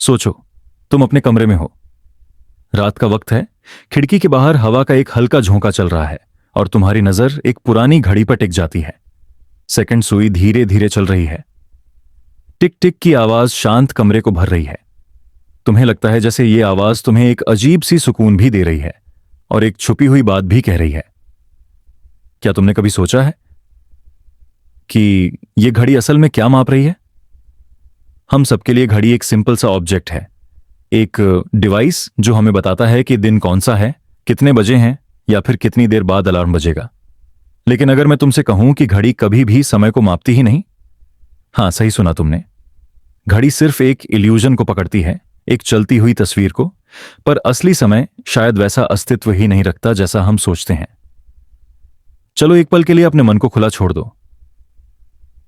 सोचो, तुम अपने कमरे में हो। रात का वक्त है। खिड़की के बाहर हवा का एक हल्का झोंका चल रहा है और तुम्हारी नजर एक पुरानी घड़ी पर टिक जाती है। सेकंड सुई धीरे धीरे चल रही है। टिक टिक की आवाज शांत कमरे को भर रही है। तुम्हें लगता है जैसे ये आवाज तुम्हें एक अजीब सी सुकून भी दे रही है और एक छुपी हुई बात भी कह रही है। क्या तुमने कभी सोचा है कि ये घड़ी असल में क्या माप रही है? हम सबके लिए घड़ी एक सिंपल सा ऑब्जेक्ट है, एक डिवाइस जो हमें बताता है कि दिन कौन सा है, कितने बजे हैं या फिर कितनी देर बाद अलार्म बजेगा। लेकिन अगर मैं तुमसे कहूं कि घड़ी कभी भी समय को मापती ही नहीं। हां, सही सुना तुमने। घड़ी सिर्फ एक इल्यूजन को पकड़ती है, एक चलती हुई तस्वीर को, पर असली समय शायद वैसा अस्तित्व ही नहीं रखता जैसा हम सोचते हैं। चलो एक पल के लिए अपने मन को खुला छोड़ दो।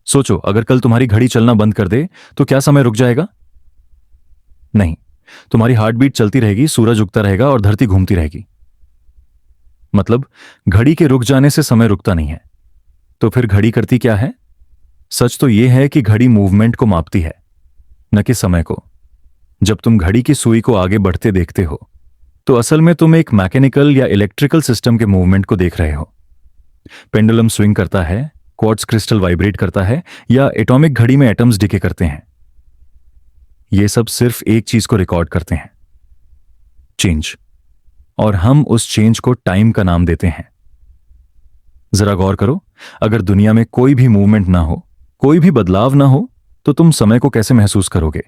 सोचो, अगर कल तुम्हारी घड़ी चलना बंद कर दे तो क्या समय रुक जाएगा? नहीं, तुम्हारी हार्ट बीट चलती रहेगी, सूरज उगता रहेगा और धरती घूमती रहेगी। मतलब घड़ी के रुक जाने से समय रुकता नहीं है। तो फिर घड़ी करती क्या है? सच तो यह है कि घड़ी मूवमेंट को मापती है, न कि समय को। जब तुम घड़ी की सुई को आगे बढ़ते देखते हो तो असल में तुम एक मैकेनिकल या इलेक्ट्रिकल सिस्टम के मूवमेंट को देख रहे हो। पेंडुलम स्विंग करता है, क्वार्ट्ज क्रिस्टल वाइब्रेट करता है, या एटॉमिक घड़ी में एटम्स डिके करते हैं। ये सब सिर्फ एक चीज को रिकॉर्ड करते हैं, चेंज। और हम उस चेंज को टाइम का नाम देते हैं। जरा गौर करो, अगर दुनिया में कोई भी मूवमेंट ना हो, कोई भी बदलाव ना हो, तो तुम समय को कैसे महसूस करोगे?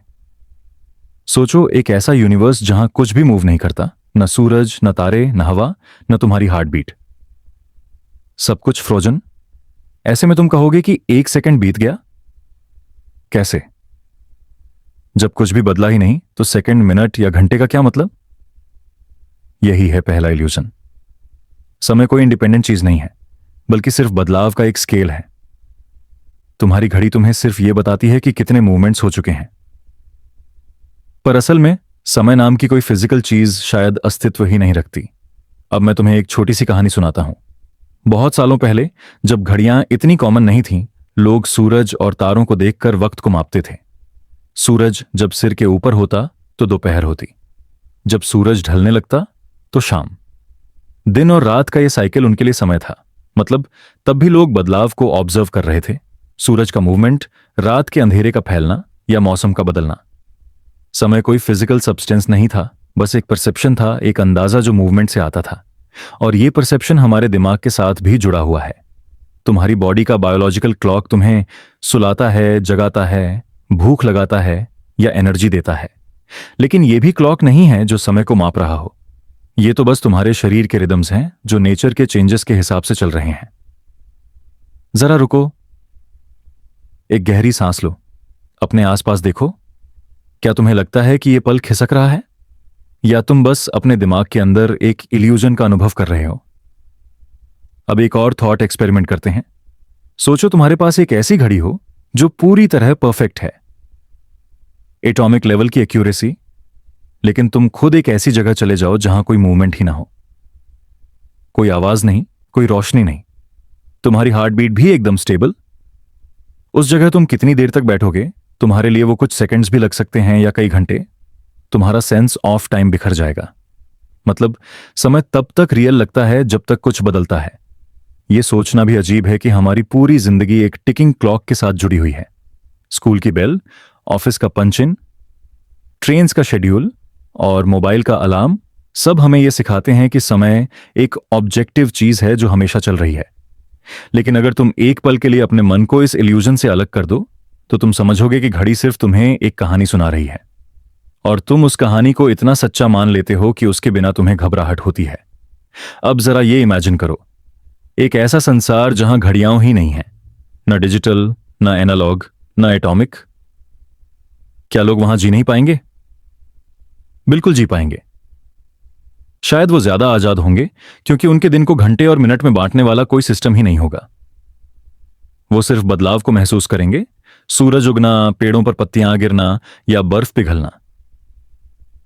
सोचो, एक ऐसा यूनिवर्स जहां कुछ भी मूव नहीं करता, न सूरज, न तारे, न हवा, न तुम्हारी हार्ट बीट। सब कुछ फ्रोजन। ऐसे में तुम कहोगे कि एक सेकंड बीत गया। कैसे? जब कुछ भी बदला ही नहीं तो सेकंड, मिनट या घंटे का क्या मतलब? यही है पहला इल्यूजन। समय कोई इंडिपेंडेंट चीज नहीं है, बल्कि सिर्फ बदलाव का एक स्केल है। तुम्हारी घड़ी तुम्हें सिर्फ यह बताती है कि कितने मूवमेंट्स हो चुके हैं, पर असल में समय नाम की कोई फिजिकल चीज शायद अस्तित्व ही नहीं रखती। अब मैं तुम्हें एक छोटी सी कहानी सुनाता हूं। बहुत सालों पहले, जब घड़ियां इतनी कॉमन नहीं थीं, लोग सूरज और तारों को देखकर वक्त को मापते थे। सूरज जब सिर के ऊपर होता तो दोपहर होती, जब सूरज ढलने लगता तो शाम। दिन और रात का यह साइकिल उनके लिए समय था। मतलब तब भी लोग बदलाव को ऑब्जर्व कर रहे थे, सूरज का मूवमेंट, रात के अंधेरे का फैलना या मौसम का बदलना। समय कोई फिजिकल सब्सटेंस नहीं था, बस एक परसेप्शन था, एक अंदाजा जो मूवमेंट से आता था। और यह परसेप्शन हमारे दिमाग के साथ भी जुड़ा हुआ है। तुम्हारी बॉडी का बायोलॉजिकल क्लॉक तुम्हें सुलाता है, जगाता है, भूख लगाता है या एनर्जी देता है। लेकिन यह भी क्लॉक नहीं है जो समय को माप रहा हो। ये तो बस तुम्हारे शरीर के रिदम्स हैं जो नेचर के चेंजेस के हिसाब से चल रहे हैं। जरा रुको, एक गहरी सांस लो, अपने आसपास देखो। क्या तुम्हें लगता है कि यह पल खिसक रहा है, या तुम बस अपने दिमाग के अंदर एक इल्यूजन का अनुभव कर रहे हो? अब एक और थॉट एक्सपेरिमेंट करते हैं। सोचो, तुम्हारे पास एक ऐसी घड़ी हो जो पूरी तरह परफेक्ट है, एटॉमिक लेवल की एक्यूरेसी, लेकिन तुम खुद एक ऐसी जगह चले जाओ जहां कोई मूवमेंट ही ना हो, कोई आवाज नहीं, कोई रोशनी नहीं, तुम्हारी हार्ट बीट भी एकदम स्टेबल। उस जगह तुम कितनी देर तक बैठोगे? तुम्हारे लिए वो कुछ सेकंड्स भी लग सकते हैं या कई घंटे। तुम्हारा सेंस ऑफ टाइम बिखर जाएगा। मतलब समय तब तक रियल लगता है जब तक कुछ बदलता है। यह सोचना भी अजीब है कि हमारी पूरी जिंदगी एक टिकिंग क्लॉक के साथ जुड़ी हुई है। स्कूल की बेल, ऑफिस का पंच इन, ट्रेन्स का शेड्यूल और मोबाइल का अलार्म, सब हमें यह सिखाते हैं कि समय एक ऑब्जेक्टिव चीज है जो हमेशा चल रही है। लेकिन अगर तुम एक पल के लिए अपने मन को इस इल्यूजन से अलग कर दो तो तुम समझोगे कि घड़ी सिर्फ तुम्हें एक कहानी सुना रही है, और तुम उस कहानी को इतना सच्चा मान लेते हो कि उसके बिना तुम्हें घबराहट होती है। अब जरा ये इमेजिन करो, एक ऐसा संसार जहां घड़ियां ही नहीं है, न डिजिटल, न एनालॉग, न एटॉमिक। क्या लोग वहां जी नहीं पाएंगे? बिल्कुल जी पाएंगे। शायद वो ज्यादा आजाद होंगे, क्योंकि उनके दिन को घंटे और मिनट में बांटने वाला कोई सिस्टम ही नहीं होगा। वो सिर्फ बदलाव को महसूस करेंगे, सूरज उगना, पेड़ों पर पत्तियां गिरना या बर्फ पिघलना।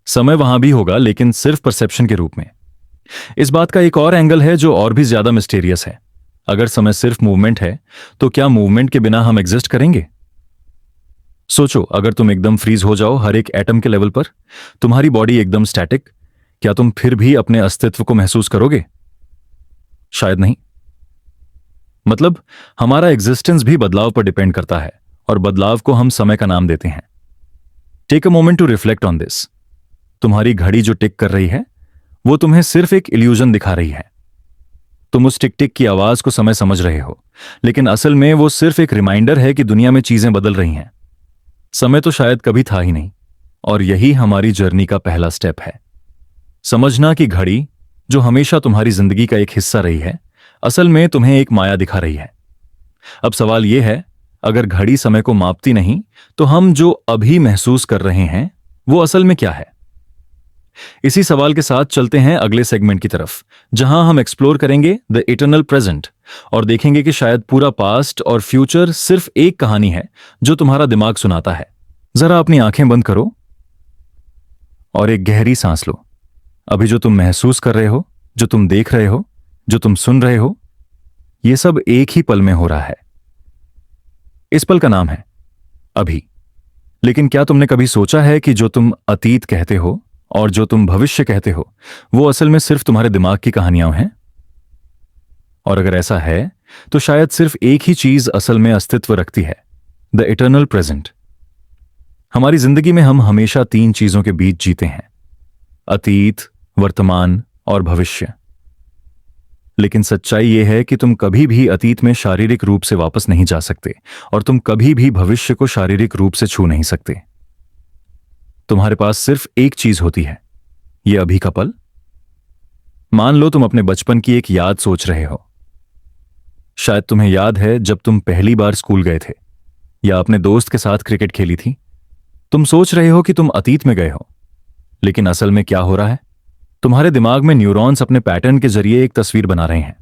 समय वहां भी होगा, लेकिन सिर्फ परसेप्शन के रूप में। इस बात का एक और एंगल है जो और भी ज्यादा मिस्टीरियस है। अगर समय सिर्फ मूवमेंट है, तो क्या मूवमेंट के बिना हम एग्जिस्ट करेंगे? सोचो, अगर तुम एकदम फ्रीज हो जाओ हर एक एटम के लेवल पर, तुम्हारी बॉडी एकदम स्टैटिक, क्या तुम फिर भी अपने अस्तित्व को महसूस करोगे? शायद नहीं। मतलब हमारा एग्जिस्टेंस भी बदलाव पर डिपेंड करता है, और बदलाव को हम समय का नाम देते हैं। Take a moment to reflect on this. तुम्हारी घड़ी जो टिक कर रही है, वो तुम्हें सिर्फ एक इल्यूजन दिखा रही है। तुम उस टिक टिक की आवाज को समय समझ रहे हो, लेकिन असल में वो सिर्फ एक रिमाइंडर है कि दुनिया में चीजें बदल रही हैं। समय तो शायद कभी था ही नहीं, और यही हमारी जर्नी का पहला स्टेप है। समझना कि घड़ी, जो हमेशा तुम्हारी जिंदगी का एक हिस्सा रही है, असल में तुम्हें एक माया दिखा रही है। अब सवाल यह है, अगर घड़ी समय को मापती नहीं, तो हम जो अभी महसूस कर रहे हैं वो असल में क्या है? इसी सवाल के साथ चलते हैं अगले सेगमेंट की तरफ, जहां हम एक्सप्लोर करेंगे द इटर्नल प्रेजेंट, और देखेंगे कि शायद पूरा पास्ट और फ्यूचर सिर्फ एक कहानी है जो तुम्हारा दिमाग सुनाता है। जरा अपनी आंखें बंद करो और एक गहरी सांस लो। अभी जो तुम महसूस कर रहे हो, जो तुम देख रहे हो, जो तुम सुन रहे हो, यह सब एक ही पल में हो रहा है। इस पल का नाम है अभी। लेकिन क्या तुमने कभी सोचा है कि जो तुम अतीत कहते हो और जो तुम भविष्य कहते हो, वो असल में सिर्फ तुम्हारे दिमाग की कहानियां हैं? और अगर ऐसा है, तो शायद सिर्फ एक ही चीज असल में अस्तित्व रखती है, द इटर्नल प्रेजेंट। हमारी जिंदगी में हम हमेशा तीन चीजों के बीच जीते हैं, अतीत, वर्तमान और भविष्य। लेकिन सच्चाई यह है कि तुम कभी भी अतीत में शारीरिक रूप से वापस नहीं जा सकते, और तुम कभी भी भविष्य को शारीरिक रूप से छू नहीं सकते। तुम्हारे पास सिर्फ एक चीज होती है, यह अभी का पल। मान लो तुम अपने बचपन की एक याद सोच रहे हो। शायद तुम्हें याद है जब तुम पहली बार स्कूल गए थे, या अपने दोस्त के साथ क्रिकेट खेली थी। तुम सोच रहे हो कि तुम अतीत में गए हो, लेकिन असल में क्या हो रहा है? तुम्हारे दिमाग में न्यूरॉन्स अपने पैटर्न के जरिए एक तस्वीर बना रहे हैं।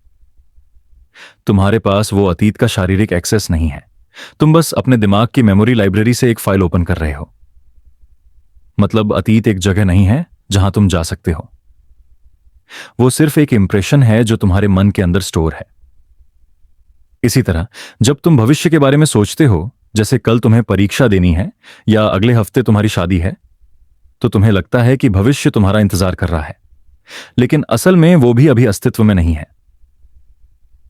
तुम्हारे पास वो अतीत का शारीरिक एक्सेस नहीं है, तुम बस अपने दिमाग की मेमोरी लाइब्रेरी से एक फाइल ओपन कर रहे हो। मतलब अतीत एक जगह नहीं है जहां तुम जा सकते हो, वो सिर्फ एक इंप्रेशन है जो तुम्हारे मन के अंदर स्टोर है। इसी तरह जब तुम भविष्य के बारे में सोचते हो, जैसे कल तुम्हें परीक्षा देनी है या अगले हफ्ते तुम्हारी शादी है, तो तुम्हें लगता है कि भविष्य तुम्हारा इंतजार कर रहा है, लेकिन असल में वो भी अभी अस्तित्व में नहीं है।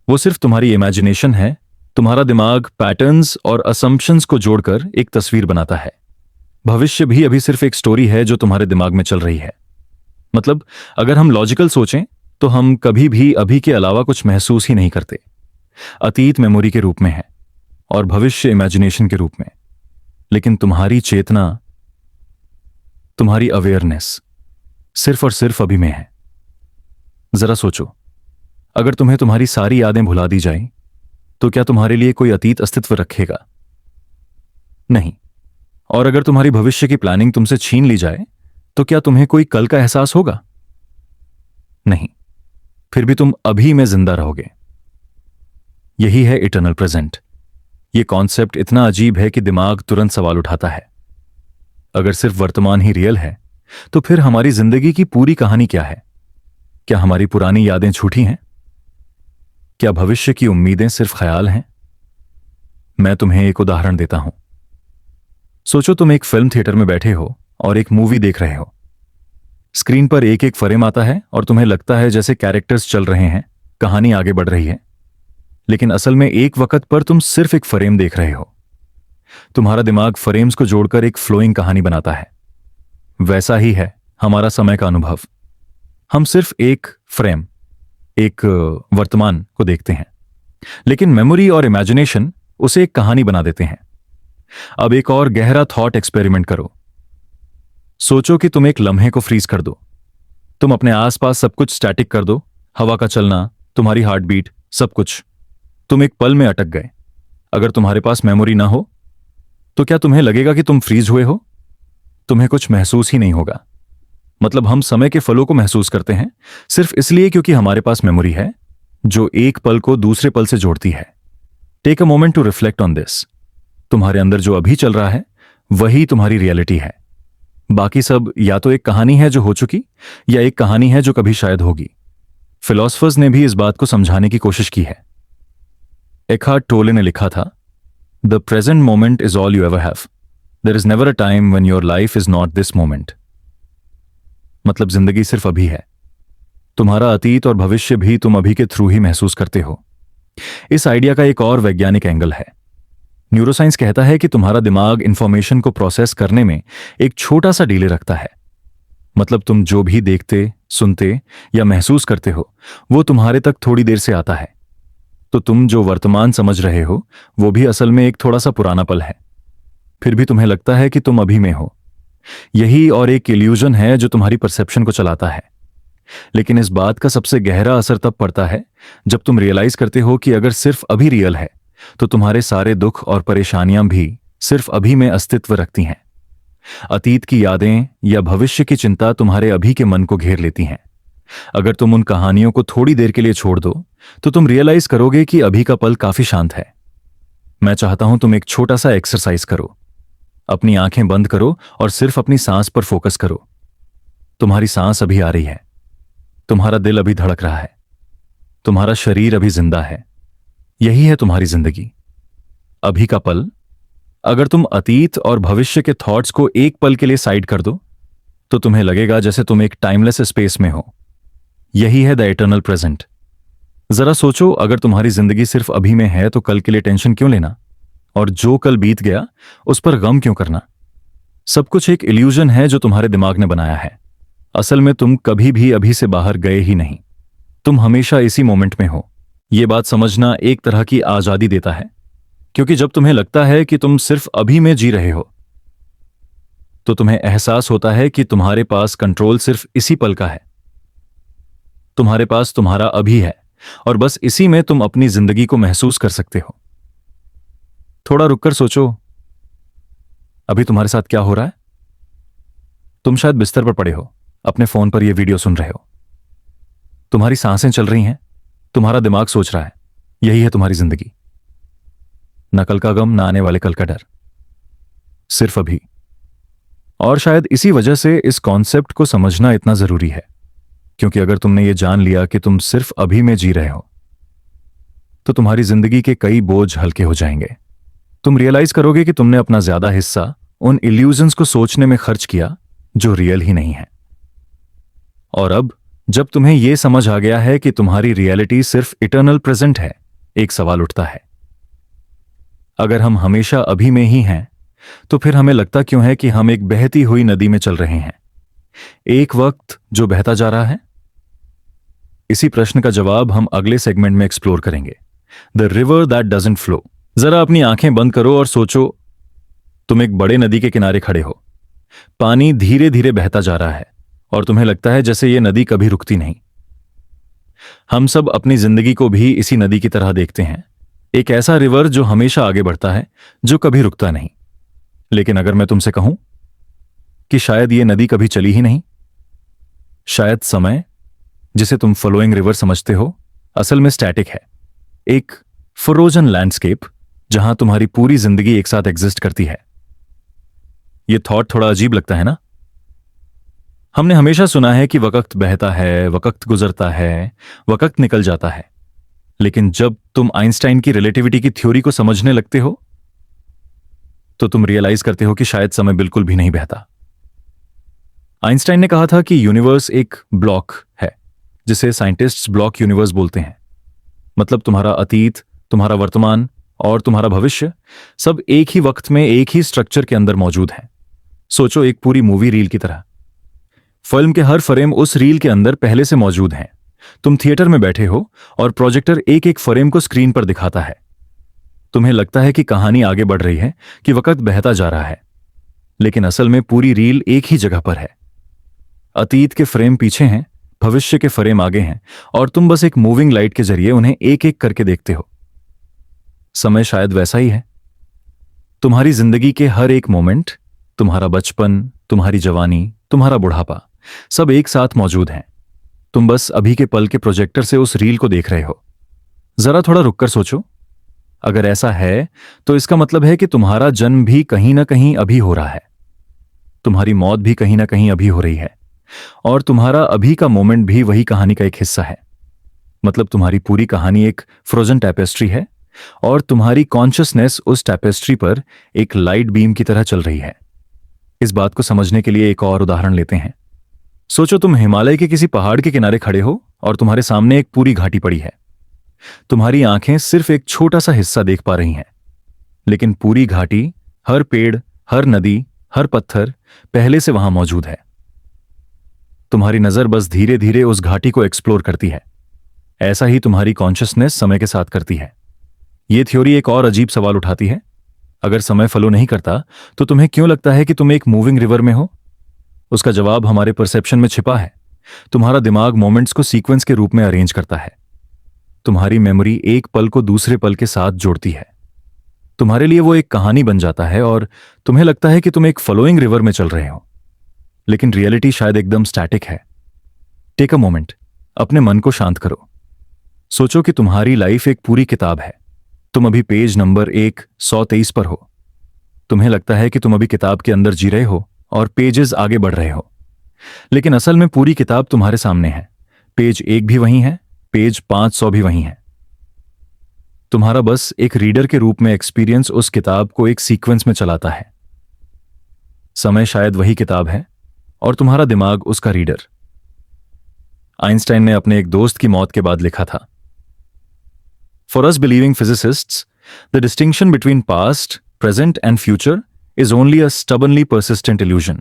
वो सिर्फ तुम्हारी इमेजिनेशन है। तुम्हारा दिमाग पैटर्न्स और असम्पशंस को जोड़कर एक तस्वीर बनाता है। भविष्य भी अभी सिर्फ एक स्टोरी है जो तुम्हारे दिमाग में चल रही है। मतलब अगर हम लॉजिकल सोचें, तो हम कभी भी अभी के अलावा कुछ महसूस ही नहीं करते। अतीत मेमोरी के रूप में है और भविष्य इमेजिनेशन के रूप में, लेकिन तुम्हारी चेतना, तुम्हारी अवेयरनेस सिर्फ और सिर्फ अभी में है। जरा सोचो, अगर तुम्हें तुम्हारी सारी यादें भुला दी जाए, तो क्या तुम्हारे लिए कोई अतीत अस्तित्व रखेगा? नहीं। और अगर तुम्हारी भविष्य की प्लानिंग तुमसे छीन ली जाए, तो क्या तुम्हें कोई कल का एहसास होगा? नहीं। फिर भी तुम अभी में जिंदा रहोगे। यही है इटर्नल प्रेजेंट। यह कॉन्सेप्ट इतना अजीब है कि दिमाग तुरंत सवाल उठाता है। अगर सिर्फ वर्तमान ही रियल है, तो फिर हमारी जिंदगी की पूरी कहानी क्या है? क्या हमारी पुरानी यादें झूठी हैं? क्या भविष्य की उम्मीदें सिर्फ ख्याल हैं? मैं तुम्हें एक उदाहरण देता हूं। सोचो तुम एक फिल्म थिएटर में बैठे हो और एक मूवी देख रहे हो। स्क्रीन पर एक एक फ्रेम आता है और तुम्हें लगता है जैसे कैरेक्टर्स चल रहे हैं, कहानी आगे बढ़ रही है, लेकिन असल में एक वक्त पर तुम सिर्फ एक फ्रेम देख रहे हो। तुम्हारा दिमाग फ्रेम्स को जोड़कर एक फ्लोइंग कहानी बनाता है। वैसा ही है हमारा समय का अनुभव। हम सिर्फ एक फ्रेम, एक वर्तमान को देखते हैं, लेकिन मेमोरी और इमेजिनेशन उसे एक कहानी बना देते हैं। अब एक और गहरा थॉट एक्सपेरिमेंट करो। सोचो कि तुम एक लम्हे को फ्रीज कर दो। तुम अपने आसपास सब कुछ स्टैटिक कर दो, हवा का चलना, तुम्हारी हार्ट बीट, सब कुछ। तुम एक पल में अटक गए। अगर तुम्हारे पास मेमोरी ना हो, तो क्या तुम्हें लगेगा कि तुम फ्रीज हुए हो? तुम्हें कुछ महसूस ही नहीं होगा। मतलब हम समय के फलों को महसूस करते हैं सिर्फ इसलिए क्योंकि हमारे पास मेमोरी है जो एक पल को दूसरे पल से जोड़ती है। Take a moment to reflect on this. तुम्हारे अंदर जो अभी चल रहा है वही तुम्हारी रियलिटी है। बाकी सब या तो एक कहानी है जो हो चुकी, या एक कहानी है जो कभी शायद होगी। फिलोसफर्स ने भी इस बात को समझाने की कोशिश की है। एखार्ट टोले ने लिखा था, the present moment is all you ever have. There is never a time when your life is not this moment. मतलब जिंदगी सिर्फ अभी है। तुम्हारा अतीत और भविष्य भी तुम अभी के थ्रू ही महसूस करते हो। इस आइडिया का एक और वैज्ञानिक एंगल है। न्यूरोसाइंस कहता है कि तुम्हारा दिमाग इंफॉर्मेशन को प्रोसेस करने में एक छोटा सा डिले रखता है। मतलब तुम जो भी देखते, सुनते या महसूस करते हो वो तुम्हारे तक थोड़ी देर से आता है। तो तुम जो वर्तमान समझ रहे हो वो भी असल में एक थोड़ा सा पुराना पल है। फिर भी तुम्हें लगता है कि तुम अभी में हो। यही और एक इल्यूजन है जो तुम्हारी परसेप्शन को चलाता है। लेकिन इस बात का सबसे गहरा असर तब पड़ता है जब तुम रियलाइज करते हो कि अगर सिर्फ अभी रियल है तो तुम्हारे सारे दुख और परेशानियां भी सिर्फ अभी में अस्तित्व रखती हैं। अतीत की यादें या भविष्य की चिंता तुम्हारे अभी के मन को घेर लेती हैं। अगर तुम उन कहानियों को थोड़ी देर के लिए छोड़ दो तो तुम रियलाइज करोगे कि अभी का पल काफी शांत है। मैं चाहता हूं तुम एक छोटा सा एक्सरसाइज करो। अपनी आंखें बंद करो और सिर्फ अपनी सांस पर फोकस करो। तुम्हारी सांस अभी आ रही है, तुम्हारा दिल अभी धड़क रहा है, तुम्हारा शरीर अभी जिंदा है। यही है तुम्हारी जिंदगी, अभी का पल। अगर तुम अतीत और भविष्य के थॉट्स को एक पल के लिए साइड कर दो तो तुम्हें लगेगा जैसे तुम एक टाइमलेस स्पेस में हो। यही है द इटर्नल प्रेजेंट। जरा सोचो, अगर तुम्हारी जिंदगी सिर्फ अभी में है तो कल के लिए टेंशन क्यों लेना, और जो कल बीत गया उस पर गम क्यों करना। सब कुछ एक इल्यूजन है जो तुम्हारे दिमाग ने बनाया है। असल में तुम कभी भी अभी से बाहर गए ही नहीं। तुम हमेशा इसी मोमेंट में हो। यह बात समझना एक तरह की आजादी देता है, क्योंकि जब तुम्हें लगता है कि तुम सिर्फ अभी में जी रहे हो तो तुम्हें एहसास होता है कि तुम्हारे पास कंट्रोल सिर्फ इसी पल का है। तुम्हारे पास तुम्हारा अभी है और बस इसी में तुम अपनी जिंदगी को महसूस कर सकते हो। थोड़ा रुककर सोचो, अभी तुम्हारे साथ क्या हो रहा है। तुम शायद बिस्तर पर पड़े हो, अपने फोन पर यह वीडियो सुन रहे हो। तुम्हारी सांसें चल रही हैं, तुम्हारा दिमाग सोच रहा है। यही है तुम्हारी जिंदगी। न कल का गम, न आने वाले कल का डर, सिर्फ अभी। और शायद इसी वजह से इस कॉन्सेप्ट को समझना इतना जरूरी है, क्योंकि अगर तुमने ये जान लिया कि तुम सिर्फ अभी में जी रहे हो तो तुम्हारी जिंदगी के कई बोझ हल्के हो जाएंगे। तुम रियलाइज करोगे कि तुमने अपना ज्यादा हिस्सा उन इल्यूजन्स को सोचने में खर्च किया जो रियल ही नहीं है। और अब जब तुम्हें यह समझ आ गया है कि तुम्हारी रियलिटी सिर्फ इटर्नल प्रेजेंट है, एक सवाल उठता है, अगर हम हमेशा अभी में ही हैं तो फिर हमें लगता क्यों है कि हम एक बहती हुई नदी में चल रहे हैं, एक वक्त जो बहता जा रहा है। इसी प्रश्न का जवाब हम अगले सेगमेंट में एक्सप्लोर करेंगे, the river that doesn't flow. जरा अपनी आंखें बंद करो और सोचो, तुम एक बड़े नदी के किनारे खड़े हो। पानी धीरे धीरे बहता जा रहा है और तुम्हें लगता है जैसे यह नदी कभी रुकती नहीं। हम सब अपनी जिंदगी को भी इसी नदी की तरह देखते हैं, एक ऐसा रिवर जो हमेशा आगे बढ़ता है, जो कभी रुकता नहीं। लेकिन अगर मैं तुमसे कहूं कि शायद यह नदी कभी चली ही नहीं, शायद समय, जिसे तुम फ्लोइंग रिवर समझते हो, असल में स्टैटिक है, एक फ्रोजन लैंडस्केप जहां तुम्हारी पूरी जिंदगी एक साथ एग्जिस्ट करती है। यह थॉट थोड़ा अजीब लगता है ना? हमने हमेशा सुना है कि वक्त बहता है, वक्त गुजरता है, वक्त निकल जाता है। लेकिन जब तुम आइंस्टाइन की रिलेटिविटी की थ्योरी को समझने लगते हो तो तुम रियलाइज करते हो कि शायद समय बिल्कुल भी नहीं बहता। आइंस्टाइन ने कहा था कि यूनिवर्स एक ब्लॉक है, जिसे साइंटिस्ट्स ब्लॉक यूनिवर्स बोलते हैं। मतलब तुम्हारा अतीत, तुम्हारा वर्तमान और तुम्हारा भविष्य सब एक ही वक्त में एक ही स्ट्रक्चर के अंदर मौजूद हैं। सोचो, एक पूरी मूवी रील की तरह। फिल्म के हर फ्रेम उस रील के अंदर पहले से मौजूद हैं। तुम थिएटर में बैठे हो और प्रोजेक्टर एक एक फ्रेम को स्क्रीन पर दिखाता है। तुम्हें लगता है कि कहानी आगे बढ़ रही है, कि वक्त बहता जा रहा है, लेकिन असल में पूरी रील एक ही जगह पर है। अतीत के फ्रेम पीछे हैं, भविष्य के फ्रेम आगे हैं, और तुम बस एक मूविंग लाइट के जरिए उन्हें एक एक करके देखते हो। समय शायद वैसा ही है। तुम्हारी जिंदगी के हर एक मोमेंट, तुम्हारा बचपन, तुम्हारी जवानी, तुम्हारा बुढ़ापा, सब एक साथ मौजूद हैं। तुम बस अभी के पल के प्रोजेक्टर से उस रील को देख रहे हो। जरा थोड़ा रुककर सोचो, अगर ऐसा है तो इसका मतलब है कि तुम्हारा जन्म भी कहीं ना कहीं अभी हो रहा है, तुम्हारी मौत भी कहीं ना कहीं अभी हो रही है, और तुम्हारा अभी का मोमेंट भी वही कहानी का एक हिस्सा है। मतलब तुम्हारी पूरी कहानी एक फ्रोजन टैपेस्ट्री है और तुम्हारी कॉन्शियसनेस उस टैपेस्ट्री पर एक लाइट बीम की तरह चल रही है। इस बात को समझने के लिए एक और उदाहरण लेते हैं। सोचो तुम हिमालय के किसी पहाड़ के किनारे खड़े हो और तुम्हारे सामने एक पूरी घाटी पड़ी है। तुम्हारी आंखें सिर्फ एक छोटा सा हिस्सा देख पा रही हैं, लेकिन पूरी घाटी, हर पेड़, हर नदी, हर पत्थर पहले से वहां मौजूद है। तुम्हारी नजर बस धीरे धीरे उस घाटी को एक्सप्लोर करती है। ऐसा ही तुम्हारी कॉन्शियसनेस समय के साथ करती है। यह थ्योरी एक और अजीब सवाल उठाती है। अगर समय फॉलो नहीं करता तो तुम्हें क्यों लगता है कि तुम एक मूविंग रिवर में हो? उसका जवाब हमारे परसेप्शन में छिपा है। तुम्हारा दिमाग मोमेंट्स को सीक्वेंस के रूप में अरेंज करता है। तुम्हारी मेमोरी एक पल को दूसरे पल के साथ जोड़ती है। तुम्हारे लिए वो एक कहानी बन जाता है और तुम्हें लगता है कि तुम एक फ्लोइंग रिवर में चल रहे हो, लेकिन रियलिटी शायद एकदम स्टैटिक है। टेक अ मोमेंट, अपने मन को शांत करो। सोचो कि तुम्हारी लाइफ एक पूरी किताब है। तुम अभी पेज नंबर 123 पर हो। तुम्हें लगता है कि तुम अभी किताब के अंदर जी रहे हो और पेजेस आगे बढ़ रहे हो, लेकिन असल में पूरी किताब तुम्हारे सामने है। पेज 1 भी वहीं है, पेज 500 भी वहीं है। तुम्हारा बस एक रीडर के रूप में एक्सपीरियंस उस किताब को एक सीक्वेंस में चलाता है। समय शायद वही किताब है और तुम्हारा दिमाग उसका रीडर। आइंस्टाइन ने अपने एक दोस्त की मौत के बाद लिखा था, for us believing physicists the distinction between past, present and future is only a stubbornly persistent illusion.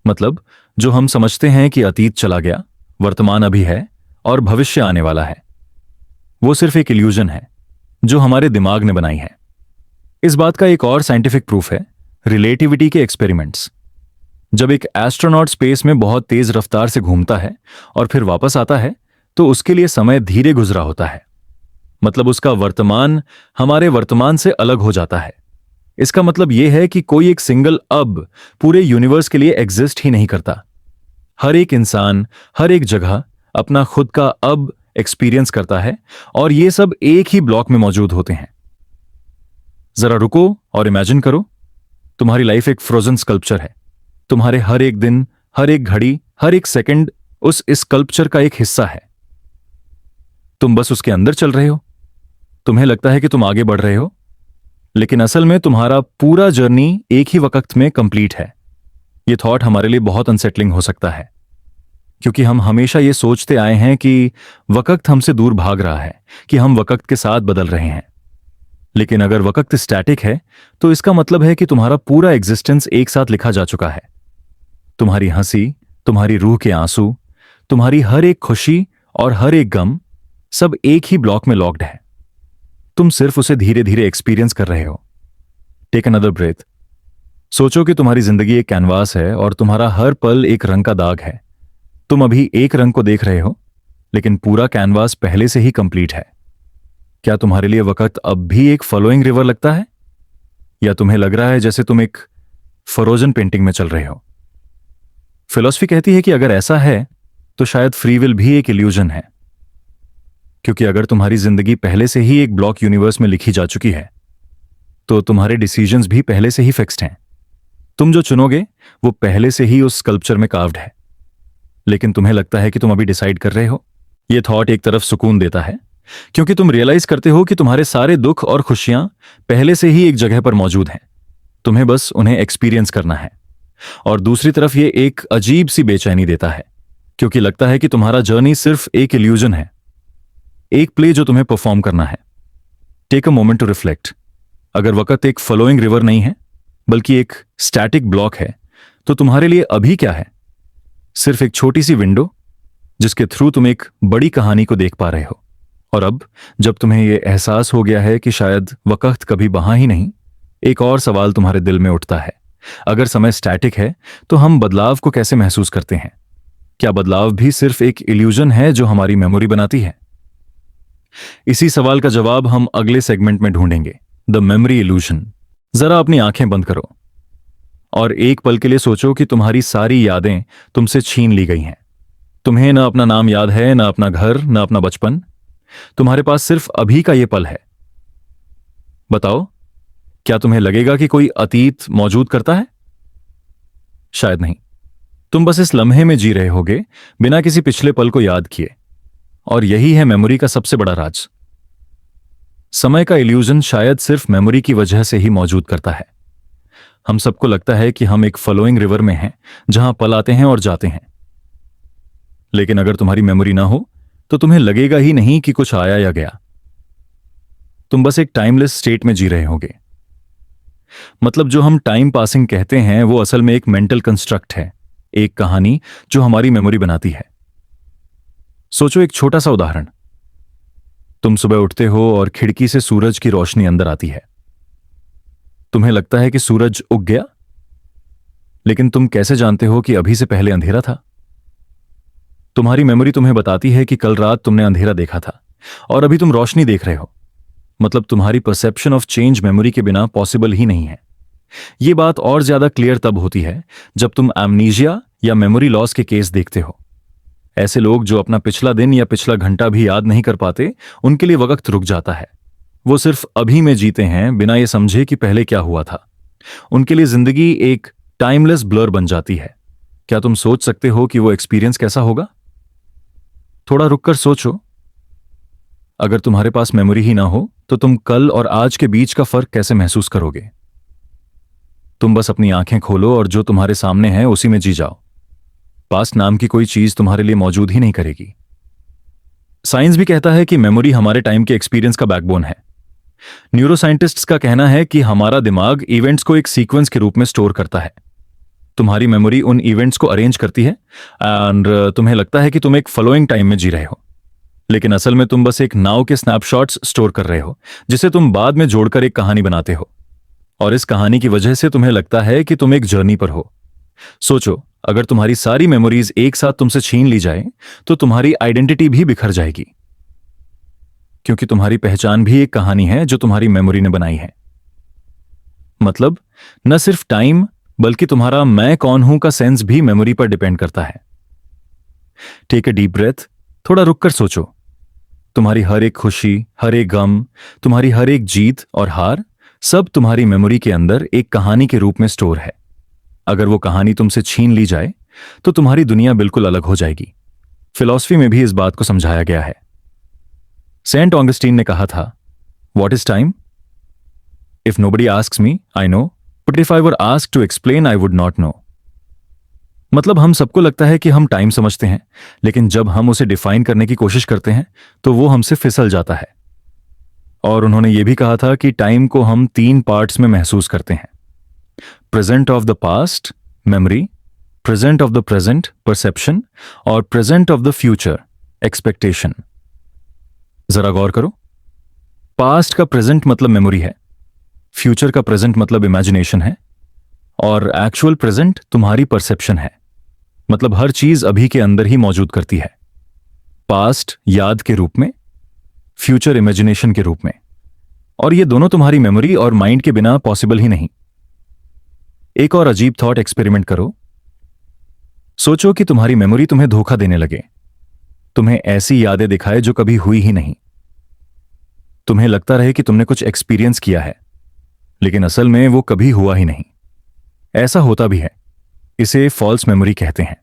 मतलब जो हम समझते हैं कि अतीत चला गया, वर्तमान अभी है और भविष्य आने वाला है, वो सिर्फ एक इल्यूजन है जो हमारे दिमाग ने बनाई है। इस बात का एक और साइंटिफिक प्रूफ है रिलेटिविटी के एक्सपेरिमेंट्स। जब एक एस्ट्रोनॉट स्पेस में बहुत तेज रफ्तार से घूमता है और फिर वापस आता है तो उसके लिए समय धीरे गुजरा होता है। मतलब उसका वर्तमान हमारे वर्तमान से अलग हो जाता है। इसका मतलब यह है कि कोई एक सिंगल अब पूरे यूनिवर्स के लिए एग्जिस्ट ही नहीं करता। हर एक इंसान हर एक जगह अपना खुद का अब एक्सपीरियंस करता है और ये सब एक ही ब्लॉक में मौजूद होते हैं। जरा रुको और इमेजिन करो, तुम्हारी लाइफ एक फ्रोजन स्कल्पचर है। तुम्हारे हर एक दिन, हर एक घड़ी, हर एक सेकंड उस स्कल्पचर का एक हिस्सा है। तुम बस उसके अंदर चल रहे हो। तुम्हें लगता है कि तुम आगे बढ़ रहे हो, लेकिन असल में तुम्हारा पूरा जर्नी एक ही वक्त में कंप्लीट है। यह थॉट हमारे लिए बहुत अनसेटलिंग हो सकता है, क्योंकि हम हमेशा यह सोचते आए हैं कि वक्त हमसे दूर भाग रहा है, कि हम वक्त के साथ बदल रहे हैं। लेकिन अगर वक्त स्टैटिक है तो इसका मतलब है कि तुम्हारा पूरा एग्जिस्टेंस एक साथ लिखा जा चुका है। तुम्हारी हंसी, तुम्हारी रूह के आंसू, तुम्हारी हर एक खुशी और हर एक गम सब एक ही ब्लॉक में लॉक्ड है। तुम सिर्फ उसे धीरे धीरे एक्सपीरियंस कर रहे हो। Take another breath. सोचो कि तुम्हारी जिंदगी एक कैनवास है और तुम्हारा हर पल एक रंग का दाग है। तुम अभी एक रंग को देख रहे हो, लेकिन पूरा कैनवास पहले से ही कंप्लीट है। क्या तुम्हारे लिए वक्त अब भी एक फ्लोइंग रिवर लगता है, या तुम्हें लग रहा है जैसे तुम एक फ्रोजन पेंटिंग में चल रहे हो? फिलॉसफी कहती है कि अगर ऐसा है तो शायद फ्री विल भी एक इल्यूजन है, क्योंकि अगर तुम्हारी जिंदगी पहले से ही एक ब्लॉक यूनिवर्स में लिखी जा चुकी है तो तुम्हारे डिसीजंस भी पहले से ही फिक्स्ड हैं। तुम जो चुनोगे वो पहले से ही उस स्कल्पचर में कार्व्ड है, लेकिन तुम्हें लगता है कि तुम अभी डिसाइड कर रहे हो। यह थॉट एक तरफ सुकून देता है, क्योंकि तुम रियलाइज करते हो कि तुम्हारे सारे दुख और खुशियां पहले से ही एक जगह पर मौजूद हैं। तुम्हें बस उन्हें एक्सपीरियंस करना है। और दूसरी तरफ यह एक अजीब सी बेचैनी देता है, क्योंकि लगता है कि तुम्हारा जर्नी सिर्फ एक इल्यूजन है, एक प्ले जो तुम्हें परफॉर्म करना है। Take a moment to reflect. अगर वक्त एक फ्लोइंग रिवर नहीं है बल्कि एक स्टैटिक ब्लॉक है तो तुम्हारे लिए अभी क्या है? सिर्फ एक छोटी सी विंडो जिसके थ्रू तुम एक बड़ी कहानी को देख पा रहे हो। और अब जब तुम्हें यह एहसास हो गया है कि शायद वक्त कभी वहां ही नहीं, एक और सवाल तुम्हारे दिल में उठता है। अगर समय स्टैटिक है तो हम बदलाव को कैसे महसूस करते हैं? क्या बदलाव भी सिर्फ एक इल्यूजन है जो हमारी मेमोरी बनाती है? इसी सवाल का जवाब हम अगले सेगमेंट में ढूंढेंगे, द मेमोरी इल्यूजन। जरा अपनी आंखें बंद करो और एक पल के लिए सोचो कि तुम्हारी सारी यादें तुमसे छीन ली गई हैं। तुम्हें ना अपना नाम याद है, ना अपना घर, ना अपना बचपन। तुम्हारे पास सिर्फ अभी का यह पल है। बताओ, क्या तुम्हें लगेगा कि कोई अतीत मौजूद करता है? शायद नहीं। तुम बस इस लम्हे में जी रहे होगे बिना किसी पिछले पल को याद किए। और यही है मेमोरी का सबसे बड़ा राज। समय का इल्यूजन शायद सिर्फ मेमोरी की वजह से ही मौजूद करता है। हम सबको लगता है कि हम एक फ्लोइंग रिवर में हैं, जहां पल आते हैं और जाते हैं। लेकिन अगर तुम्हारी मेमोरी ना हो तो तुम्हें लगेगा ही नहीं कि कुछ आया या गया। तुम बस एक टाइमलेस स्टेट में जी रहे होगे। मतलब जो हम टाइम पासिंग कहते हैं वो असल में एक मेंटल कंस्ट्रक्ट है, एक कहानी जो हमारी मेमोरी बनाती है। सोचो, एक छोटा सा उदाहरण। तुम सुबह उठते हो और खिड़की से सूरज की रोशनी अंदर आती है। तुम्हें लगता है कि सूरज उग गया, लेकिन तुम कैसे जानते हो कि अभी से पहले अंधेरा था? तुम्हारी मेमोरी तुम्हें बताती है कि कल रात तुमने अंधेरा देखा था और अभी तुम रोशनी देख रहे हो। मतलब तुम्हारी परसेप्शन ऑफ चेंज मेमोरी के बिना पॉसिबल ही नहीं है। यह बात और ज्यादा क्लियर तब होती है जब तुम एमनीजिया या मेमोरी लॉस के केस देखते हो। ऐसे लोग जो अपना पिछला दिन या पिछला घंटा भी याद नहीं कर पाते, उनके लिए वक्त रुक जाता है। वो सिर्फ अभी में जीते हैं, बिना ये समझे कि पहले क्या हुआ था। उनके लिए जिंदगी एक टाइमलेस ब्लर बन जाती है। क्या तुम सोच सकते हो कि वो एक्सपीरियंस कैसा होगा? थोड़ा रुककर सोचो। अगर तुम्हारे पास मेमोरी ही ना हो तो तुम कल और आज के बीच का फर्क कैसे महसूस करोगे? तुम बस अपनी आंखें खोलो और जो तुम्हारे सामने है उसी में जी जाओ। पास्ट नाम की कोई चीज तुम्हारे लिए मौजूद ही नहीं करेगी। साइंस भी कहता है कि मेमोरी हमारे टाइम के एक्सपीरियंस का बैकबोन है। न्यूरोसाइंटिस्ट्स का कहना है कि हमारा दिमाग इवेंट्स को एक सीक्वेंस के रूप में स्टोर करता है। तुम्हारी मेमोरी उन इवेंट्स को अरेंज करती है एंड तुम्हें लगता है कि तुम एक फॉलोइंग टाइम में जी रहे हो, लेकिन असल में तुम बस एक नाउ के स्नैपशॉट्स स्टोर कर रहे हो, जिसे तुम बाद में जोड़कर एक कहानी बनाते हो। और इस कहानी की वजह से तुम्हें लगता है कि तुम एक जर्नी पर हो। सोचो, अगर तुम्हारी सारी मेमोरीज एक साथ तुमसे छीन ली जाए तो तुम्हारी आइडेंटिटी भी बिखर जाएगी, क्योंकि तुम्हारी पहचान भी एक कहानी है जो तुम्हारी मेमोरी ने बनाई है। मतलब न सिर्फ टाइम बल्कि तुम्हारा मैं कौन हूं का सेंस भी मेमोरी पर डिपेंड करता है। टेक ए डीप ब्रेथ, थोड़ा रुककर सोचो। तुम्हारी हर एक खुशी, हर एक गम, तुम्हारी हर एक जीत और हार, सब तुम्हारी मेमोरी के अंदर एक कहानी के रूप में स्टोर है। अगर वो कहानी तुमसे छीन ली जाए तो तुम्हारी दुनिया बिल्कुल अलग हो जाएगी। फिलॉसफी में भी इस बात को समझाया गया है। सेंट ऑगस्टीन ने कहा था, what is time? If nobody asks me, I know, but if I were asked to explain, I would not know. मतलब हम सबको लगता है कि हम टाइम समझते हैं, लेकिन जब हम उसे डिफाइन करने की कोशिश करते हैं तो वो हमसे फिसल जाता है। और उन्होंने ये भी कहा था कि टाइम को हम 3 पार्ट्स में महसूस करते हैं: present of the past, memory; present of the present, perception; और present of the future, expectation. जरा गौर करो। पास्ट का प्रेजेंट मतलब मेमोरी है, फ्यूचर का प्रेजेंट मतलब इमेजिनेशन है, और एक्चुअल प्रेजेंट तुम्हारी परसेप्शन है। मतलब हर चीज अभी के अंदर ही मौजूद करती है। पास्ट याद के रूप में, फ्यूचर इमेजिनेशन के रूप में। और ये दोनों तुम्हारी मेमोरी और माइंड के बिना पॉसिबल ही नहीं। एक और अजीब थॉट एक्सपेरिमेंट करो। सोचो कि तुम्हारी मेमोरी तुम्हें धोखा देने लगे, तुम्हें ऐसी यादें दिखाए जो कभी हुई ही नहीं। तुम्हें लगता रहे कि तुमने कुछ एक्सपीरियंस किया है, लेकिन असल में वो कभी हुआ ही नहीं। ऐसा होता भी है। इसे फॉल्स मेमोरी कहते हैं।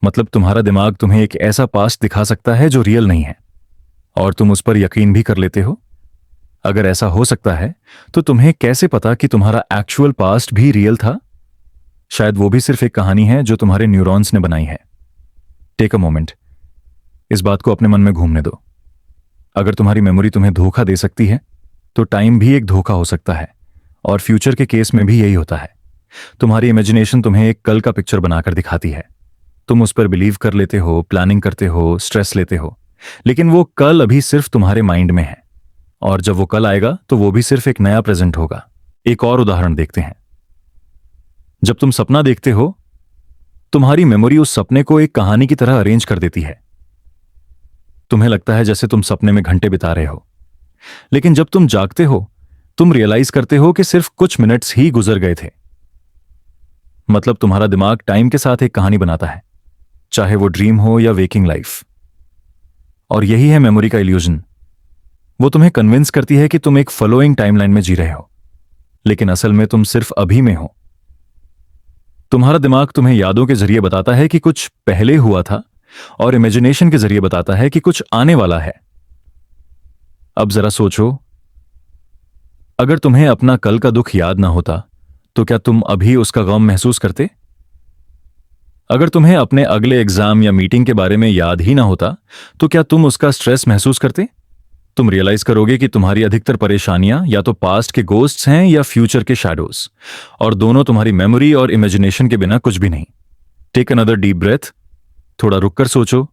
मतलब तुम्हारा दिमाग तुम्हें एक ऐसा पास्ट दिखा सकता है जो रियल नहीं है, और तुम उस पर यकीन भी कर लेते हो। अगर ऐसा हो सकता है तो तुम्हें कैसे पता कि तुम्हारा एक्चुअल पास्ट भी रियल था? शायद वो भी सिर्फ एक कहानी है जो तुम्हारे न्यूरॉन्स ने बनाई है। टेक अ मोमेंट, इस बात को अपने मन में घूमने दो। अगर तुम्हारी मेमोरी तुम्हें धोखा दे सकती है तो टाइम भी एक धोखा हो सकता है, और फ्यूचर के केस में भी यही होता है। तुम्हारी इमेजिनेशन तुम्हें एक कल का पिक्चर बनाकर दिखाती है। तुम उस पर बिलीव कर लेते हो, प्लानिंग करते हो, स्ट्रेस लेते हो, लेकिन वो कल अभी सिर्फ तुम्हारे माइंड में है, और जब वो कल आएगा तो वो भी सिर्फ एक नया प्रेजेंट होगा। एक और उदाहरण देखते हैं। जब तुम सपना देखते हो, तुम्हारी मेमोरी उस सपने को एक कहानी की तरह अरेंज कर देती है। तुम्हें लगता है जैसे तुम सपने में घंटे बिता रहे हो, लेकिन जब तुम जागते हो तुम रियलाइज करते हो कि सिर्फ कुछ मिनट्स ही गुजर गए थे। मतलब तुम्हारा दिमाग टाइम के साथ एक कहानी बनाता है, चाहे वो ड्रीम हो या वेकिंग लाइफ। और यही है मेमोरी का इल्यूजन। वो तुम्हें कन्विंस करती है कि तुम एक फॉलोइंग टाइमलाइन में जी रहे हो, लेकिन असल में तुम सिर्फ अभी में हो। तुम्हारा दिमाग तुम्हें यादों के जरिए बताता है कि कुछ पहले हुआ था, और इमेजिनेशन के जरिए बताता है कि कुछ आने वाला है। अब जरा सोचो, अगर तुम्हें अपना कल का दुख याद ना होता तो क्या तुम अभी उसका गम महसूस करते? अगर तुम्हें अपने अगले एग्जाम या मीटिंग के बारे में याद ही ना होता तो क्या तुम उसका स्ट्रेस महसूस करते? तुम रियलाइज करोगे कि तुम्हारी अधिकतर परेशानियां या तो पास्ट के गोस्ट्स हैं या फ्यूचर के शैडोज, और दोनों तुम्हारी मेमोरी और इमेजिनेशन के बिना कुछ भी नहीं। Take another deep breath. थोड़ा रुककर सोचो,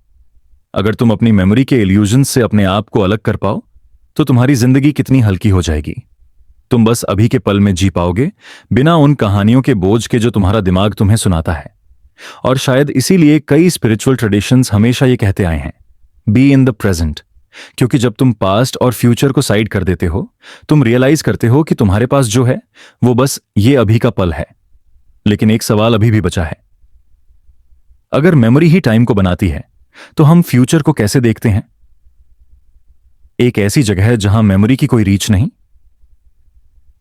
अगर तुम अपनी मेमोरी के इल्यूजन से अपने आप को अलग कर पाओ तो तुम्हारी जिंदगी कितनी हल्की हो जाएगी। तुम बस अभी के पल में जी पाओगे, बिना उन कहानियों के बोझ के जो तुम्हारा दिमाग तुम्हें सुनाता है। और शायद इसीलिए कई स्पिरिचुअल ट्रेडिशंस हमेशा ये कहते आए हैं, बी इन द प्रेजेंट। क्योंकि जब तुम पास्ट और फ्यूचर को साइड कर देते हो, तुम रियलाइज करते हो कि तुम्हारे पास जो है वो बस ये अभी का पल है। लेकिन एक सवाल अभी भी बचा है, अगर मेमोरी ही टाइम को बनाती है तो हम फ्यूचर को कैसे देखते हैं? एक ऐसी जगह है जहां मेमोरी की कोई रीच नहीं?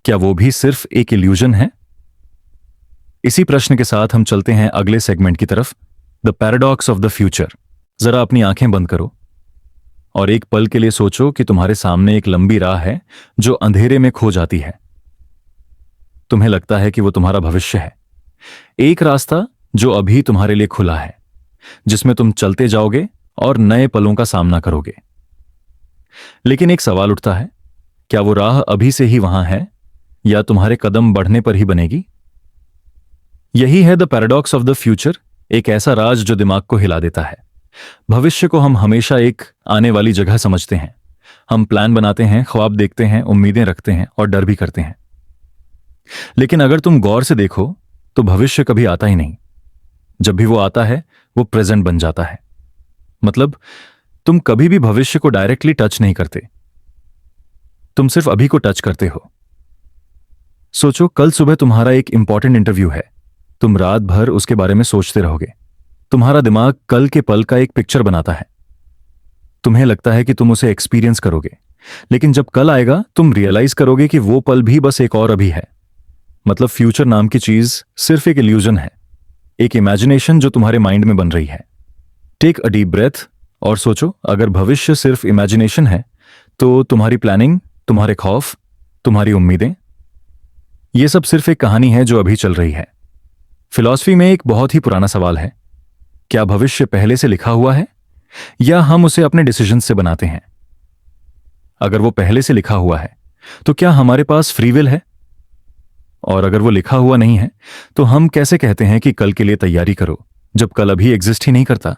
क्या वो भी सिर्फ एक इल्यूजन है? इसी प्रश्न के साथ हम चलते हैं अगले सेगमेंट की तरफ, the paradox of the future. जरा अपनी आंखें बंद करो और एक पल के लिए सोचो कि तुम्हारे सामने एक लंबी राह है जो अंधेरे में खो जाती है। तुम्हें लगता है कि वो तुम्हारा भविष्य है, एक रास्ता जो अभी तुम्हारे लिए खुला है, जिसमें तुम चलते जाओगे और नए पलों का सामना करोगे। लेकिन एक सवाल उठता है, क्या वो राह अभी से ही वहां है या तुम्हारे कदम बढ़ने पर ही बनेगी? यही है the paradox of the future, एक ऐसा राज जो दिमाग को हिला देता है। भविष्य को हम हमेशा एक आने वाली जगह समझते हैं। हम प्लान बनाते हैं, ख्वाब देखते हैं, उम्मीदें रखते हैं और डर भी करते हैं। लेकिन अगर तुम गौर से देखो तो भविष्य कभी आता ही नहीं। जब भी वो आता है वो प्रेजेंट बन जाता है। मतलब तुम कभी भी भविष्य को डायरेक्टली टच नहीं करते, तुम सिर्फ अभी को टच करते हो। सोचो, कल सुबह तुम्हारा एक इंपॉर्टेंट इंटरव्यू है। तुम रात भर उसके बारे में सोचते रहोगे। तुम्हारा दिमाग कल के पल का एक पिक्चर बनाता है। तुम्हें लगता है कि तुम उसे एक्सपीरियंस करोगे, लेकिन जब कल आएगा तुम रियलाइज करोगे कि वो पल भी बस एक और अभी है। मतलब फ्यूचर नाम की चीज सिर्फ एक इल्यूजन है, एक इमेजिनेशन जो तुम्हारे माइंड में बन रही है। टेक अ डीप ब्रेथ और सोचो, अगर भविष्य सिर्फ इमेजिनेशन है तो तुम्हारी प्लानिंग, तुम्हारे खौफ, तुम्हारी उम्मीदें, ये सब सिर्फ एक कहानी है जो अभी चल रही है। फिलॉसफी में एक बहुत ही पुराना सवाल है, क्या भविष्य पहले से लिखा हुआ है या हम उसे अपने डिसीजन से बनाते हैं? अगर वो पहले से लिखा हुआ है तो क्या हमारे पास फ्री विल है? और अगर वो लिखा हुआ नहीं है तो हम कैसे कहते हैं कि कल के लिए तैयारी करो, जब कल अभी एग्जिस्ट ही नहीं करता?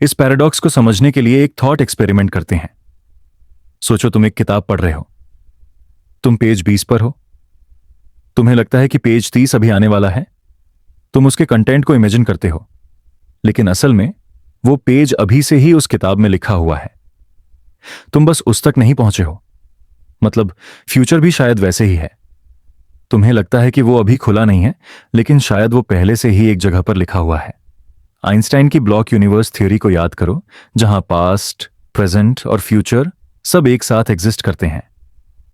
इस पैराडॉक्स को समझने के लिए एक थॉट एक्सपेरिमेंट करते हैं। सोचो, तुम एक किताब पढ़ रहे हो, तुम पेज 20 पर हो। तुम्हें लगता है कि पेज 30 अभी आने वाला है। तुम उसके कंटेंट को इमेजिन करते हो, लेकिन असल में वो पेज अभी से ही उस किताब में लिखा हुआ है। तुम बस उस तक नहीं पहुंचे हो। मतलब फ्यूचर भी शायद वैसे ही है। तुम्हें लगता है कि वो अभी खुला नहीं है, लेकिन शायद वो पहले से ही एक जगह पर लिखा हुआ है। आइंस्टाइन की ब्लॉक यूनिवर्स थ्योरी को याद करो, जहां पास्ट, प्रेजेंट और फ्यूचर सब एक साथ एग्जिस्ट करते हैं।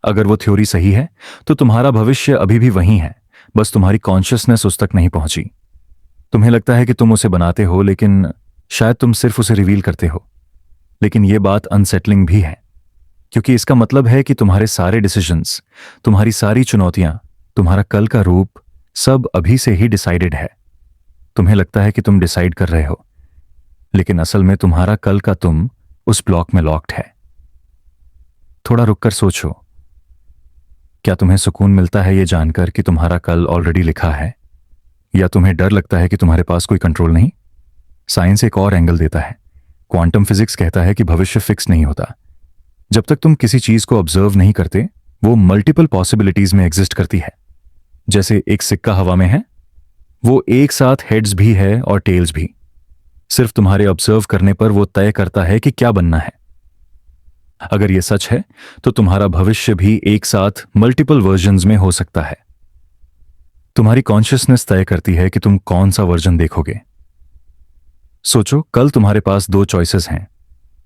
अगर वो थ्योरी सही है तो तुम्हारा भविष्य अभी भी वहीं है, बस तुम्हारी कॉन्शियसनेस उस तक नहीं पहुंची। तुम्हें लगता है कि तुम उसे बनाते हो, लेकिन शायद तुम सिर्फ उसे रिवील करते हो। लेकिन यह बात अनसेटलिंग भी है, क्योंकि इसका मतलब है कि तुम्हारे सारे डिसीजंस, तुम्हारी सारी चुनौतियां, तुम्हारा कल का रूप सब अभी से ही डिसाइडेड है। तुम्हें लगता है कि तुम डिसाइड कर रहे हो, लेकिन असल में तुम्हारा कल का तुम उस ब्लॉक में लॉक्ड है। थोड़ा रुककर सोचो, क्या तुम्हें सुकून मिलता है ये जानकर कि तुम्हारा कल ऑलरेडी लिखा है, या तुम्हें डर लगता है कि तुम्हारे पास कोई कंट्रोल नहीं? साइंस एक और एंगल देता है। क्वांटम फिजिक्स कहता है कि भविष्य फिक्स नहीं होता। जब तक तुम किसी चीज को ऑब्जर्व नहीं करते, वो मल्टीपल पॉसिबिलिटीज में एग्जिस्ट करती है। जैसे एक सिक्का हवा में है, वो एक साथ हेड्स भी है और टेल्स भी। सिर्फ तुम्हारे ऑब्जर्व करने पर वो तय करता है कि क्या बनना है। अगर ये सच है तो तुम्हारा भविष्य भी एक साथ मल्टीपल वर्जन्स में हो सकता है। तुम्हारी कॉन्शियसनेस तय करती है कि तुम कौन सा वर्जन देखोगे। सोचो, कल तुम्हारे पास 2 चॉइसेस हैं।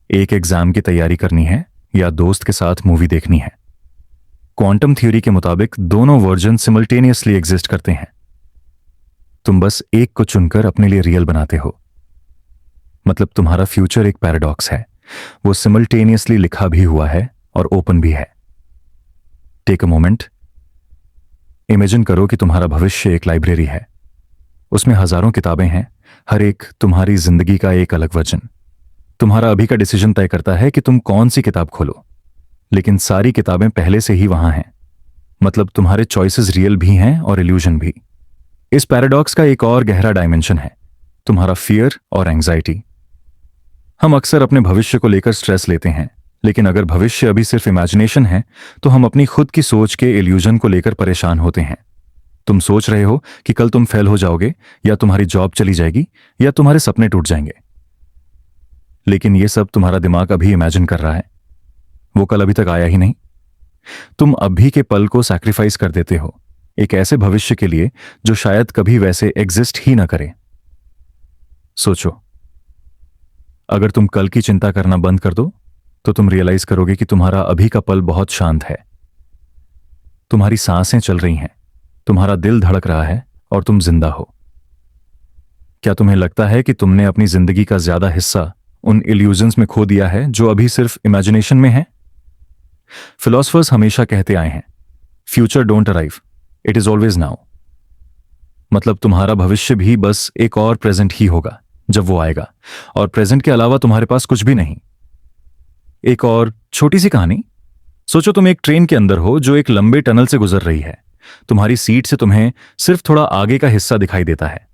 एक एग्जाम की तैयारी करनी है या दोस्त के साथ मूवी देखनी है। क्वांटम थ्योरी के मुताबिक दोनों वर्जन सिमल्टेनियसली एग्जिस्ट करते हैं। तुम बस एक को चुनकर अपने लिए रियल बनाते हो। मतलब तुम्हारा फ्यूचर एक पैराडॉक्स है, वो सिमल्टेनियसली लिखा भी हुआ है और ओपन भी है। Take a moment. इमेजिन करो कि तुम्हारा भविष्य एक लाइब्रेरी है। उसमें हजारों किताबें हैं, हर एक तुम्हारी जिंदगी का एक अलग वर्जन। तुम्हारा अभी का डिसीजन तय करता है कि तुम कौन सी किताब खोलो, लेकिन सारी किताबें पहले से ही वहां हैं। मतलब तुम्हारे चॉइसेस रियल भी हैं और इल्यूजन भी। इस पैराडॉक्स का एक और गहरा डायमेंशन है, तुम्हारा फियर और एंजाइटी। हम अक्सर अपने भविष्य को लेकर स्ट्रेस लेते हैं, लेकिन अगर भविष्य अभी सिर्फ इमेजिनेशन है तो हम अपनी खुद की सोच के इल्यूजन को लेकर परेशान होते हैं। तुम सोच रहे हो कि कल तुम फेल हो जाओगे, या तुम्हारी जॉब चली जाएगी, या तुम्हारे सपने टूट जाएंगे। लेकिन यह सब तुम्हारा दिमाग अभी इमेजिन कर रहा है, वो कल अभी तक आया ही नहीं। तुम अभी के पल को सैक्रिफाइस कर देते हो एक ऐसे भविष्य के लिए जो शायद कभी वैसे एग्जिस्ट ही ना करे। सोचो, अगर तुम कल की चिंता करना बंद कर दो तो तुम रियलाइज करोगे कि तुम्हारा अभी का पल बहुत शांत है। तुम्हारी सांसें चल रही हैं, तुम्हारा दिल धड़क रहा है और तुम जिंदा हो। क्या तुम्हें लगता है कि तुमने अपनी जिंदगी का ज्यादा हिस्सा उन इल्यूजन्स में खो दिया है जो अभी सिर्फ इमेजिनेशन में है? फिलोसफर्स हमेशा कहते आए हैं, future don't arrive, it is always now. मतलब तुम्हारा भविष्य भी बस एक और प्रेजेंट ही होगा जब वो आएगा, और प्रेजेंट के अलावा तुम्हारे पास कुछ भी नहीं। एक और छोटी सी कहानी। सोचो तुम एक ट्रेन के अंदर हो जो एक लंबे टनल से गुजर रही है। तुम्हारी सीट से तुम्हें सिर्फ थोड़ा आगे का हिस्सा दिखाई देता है।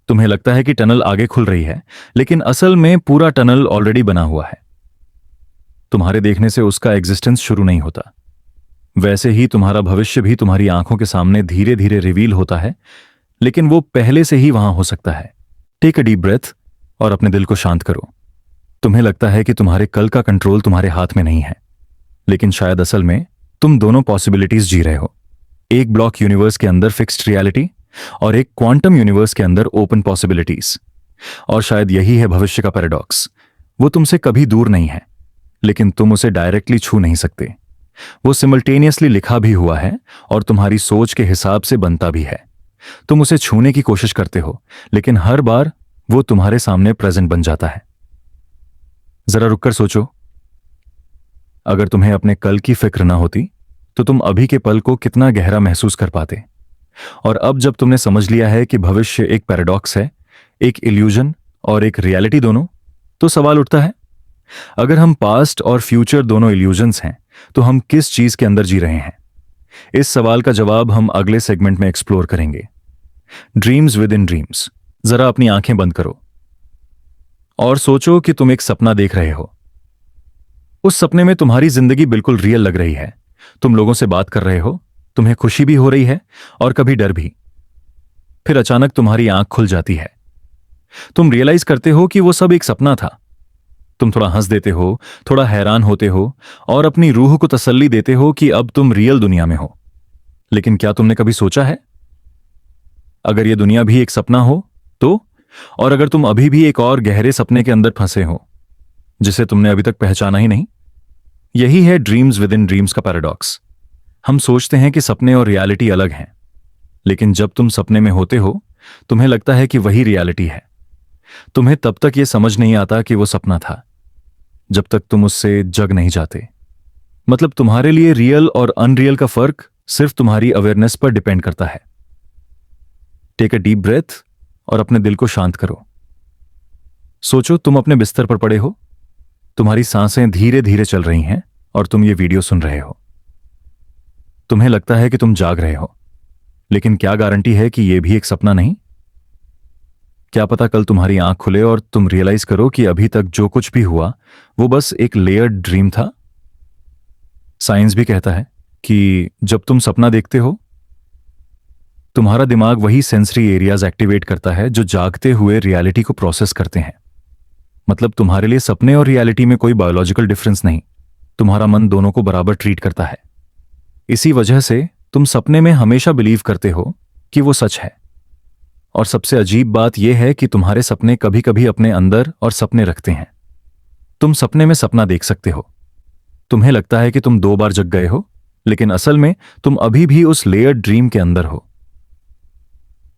तुम्हें लगता है कि टनल आगे खुल रही है, लेकिन असल में पूरा टनल ऑलरेडी बना हुआ है। तुम्हारे देखने से उसका एग्जिस्टेंस शुरू नहीं होता। वैसे ही तुम्हारा भविष्य भी तुम्हारी आंखों के सामने धीरे धीरे रिवील होता है, लेकिन वो पहले से ही वहां हो सकता है। टेक अ डीप ब्रेथ और अपने दिल को शांत करो। तुम्हें लगता है कि तुम्हारे कल का कंट्रोल तुम्हारे हाथ में नहीं है, लेकिन शायद असल में तुम दोनों पॉसिबिलिटीज जी रहे हो। एक ब्लॉक यूनिवर्स के अंदर फिक्स्ड रियलिटी और एक क्वांटम यूनिवर्स के अंदर ओपन पॉसिबिलिटीज। और शायद यही है भविष्य का पैराडॉक्स। वो तुमसे कभी दूर नहीं है, लेकिन तुम उसे डायरेक्टली छू नहीं सकते। वो सिमल्टेनियसली लिखा भी हुआ है और तुम्हारी सोच के हिसाब से बनता भी है। तुम उसे छूने की कोशिश करते हो, लेकिन हर बार वो तुम्हारे सामने प्रेजेंट बन जाता है। जरा रुककर सोचो, अगर तुम्हें अपने कल की फिक्र ना होती तो तुम अभी के पल को कितना गहरा महसूस कर पाते। और अब जब तुमने समझ लिया है कि भविष्य एक पैराडॉक्स है, एक इल्यूजन और एक रियलिटी दोनों, तो सवाल उठता है, अगर हम पास्ट और फ्यूचर दोनों इल्यूजन्स हैं तो हम किस चीज के अंदर जी रहे हैं? इस सवाल का जवाब हम अगले सेगमेंट में एक्सप्लोर करेंगे। Dreams with in dreams. जरा अपनी आंखें बंद करो और सोचो कि तुम एक सपना देख रहे हो। उस सपने में तुम्हारी जिंदगी बिल्कुल रियल लग रही है। तुम लोगों से बात कर रहे हो, तुम्हें खुशी भी हो रही है और कभी डर भी। फिर अचानक तुम्हारी आंख खुल जाती है। तुम रियलाइज करते हो कि वो सब एक सपना था। तुम थोड़ा हंस देते हो, थोड़ा हैरान होते हो और अपनी रूह को तसल्ली देते हो कि अब तुम रियल दुनिया में हो। लेकिन क्या तुमने कभी सोचा है, अगर यह दुनिया भी एक सपना हो तो? और अगर तुम अभी भी एक और गहरे सपने के अंदर फंसे हो जिसे तुमने अभी तक पहचाना ही नहीं? यही है ड्रीम्स विद इन ड्रीम्स का पैराडॉक्स। हम सोचते हैं कि सपने और रियलिटी अलग हैं, लेकिन जब तुम सपने में होते हो तुम्हें लगता है कि वही रियलिटी है। तुम्हें तब तक यह समझ नहीं आता कि वो सपना था, जब तक तुम उससे जग नहीं जाते। मतलब तुम्हारे लिए रियल और अनरियल का फर्क सिर्फ तुम्हारी अवेयरनेस पर डिपेंड करता है। टेक अ डीप ब्रेथ और अपने दिल को शांत करो। सोचो तुम अपने बिस्तर पर पड़े हो, तुम्हारी सांसें धीरे धीरे चल रही हैं और तुम ये वीडियो सुन रहे हो। तुम्हें लगता है कि तुम जाग रहे हो, लेकिन क्या गारंटी है कि यह भी एक सपना नहीं? क्या पता कल तुम्हारी आंख खुले और तुम रियलाइज करो कि अभी तक जो कुछ भी हुआ वो बस एक लेयर्ड ड्रीम था। साइंस भी कहता है कि जब तुम सपना देखते हो तुम्हारा दिमाग वही सेंसरी एरियाज एक्टिवेट करता है जो जागते हुए रियलिटी को प्रोसेस करते हैं। मतलब तुम्हारे लिए सपने और रियलिटी में कोई बायोलॉजिकल डिफरेंस नहीं, तुम्हारा मन दोनों को बराबर ट्रीट करता है। इसी वजह से तुम सपने में हमेशा बिलीव करते हो कि वो सच है। और सबसे अजीब बात यह है कि तुम्हारे सपने कभी कभी अपने अंदर और सपने रखते हैं। तुम सपने में सपना देख सकते हो, तुम्हें लगता है कि तुम 2 बार जग गए हो, लेकिन असल में तुम अभी भी उस लेयर्ड ड्रीम के अंदर हो।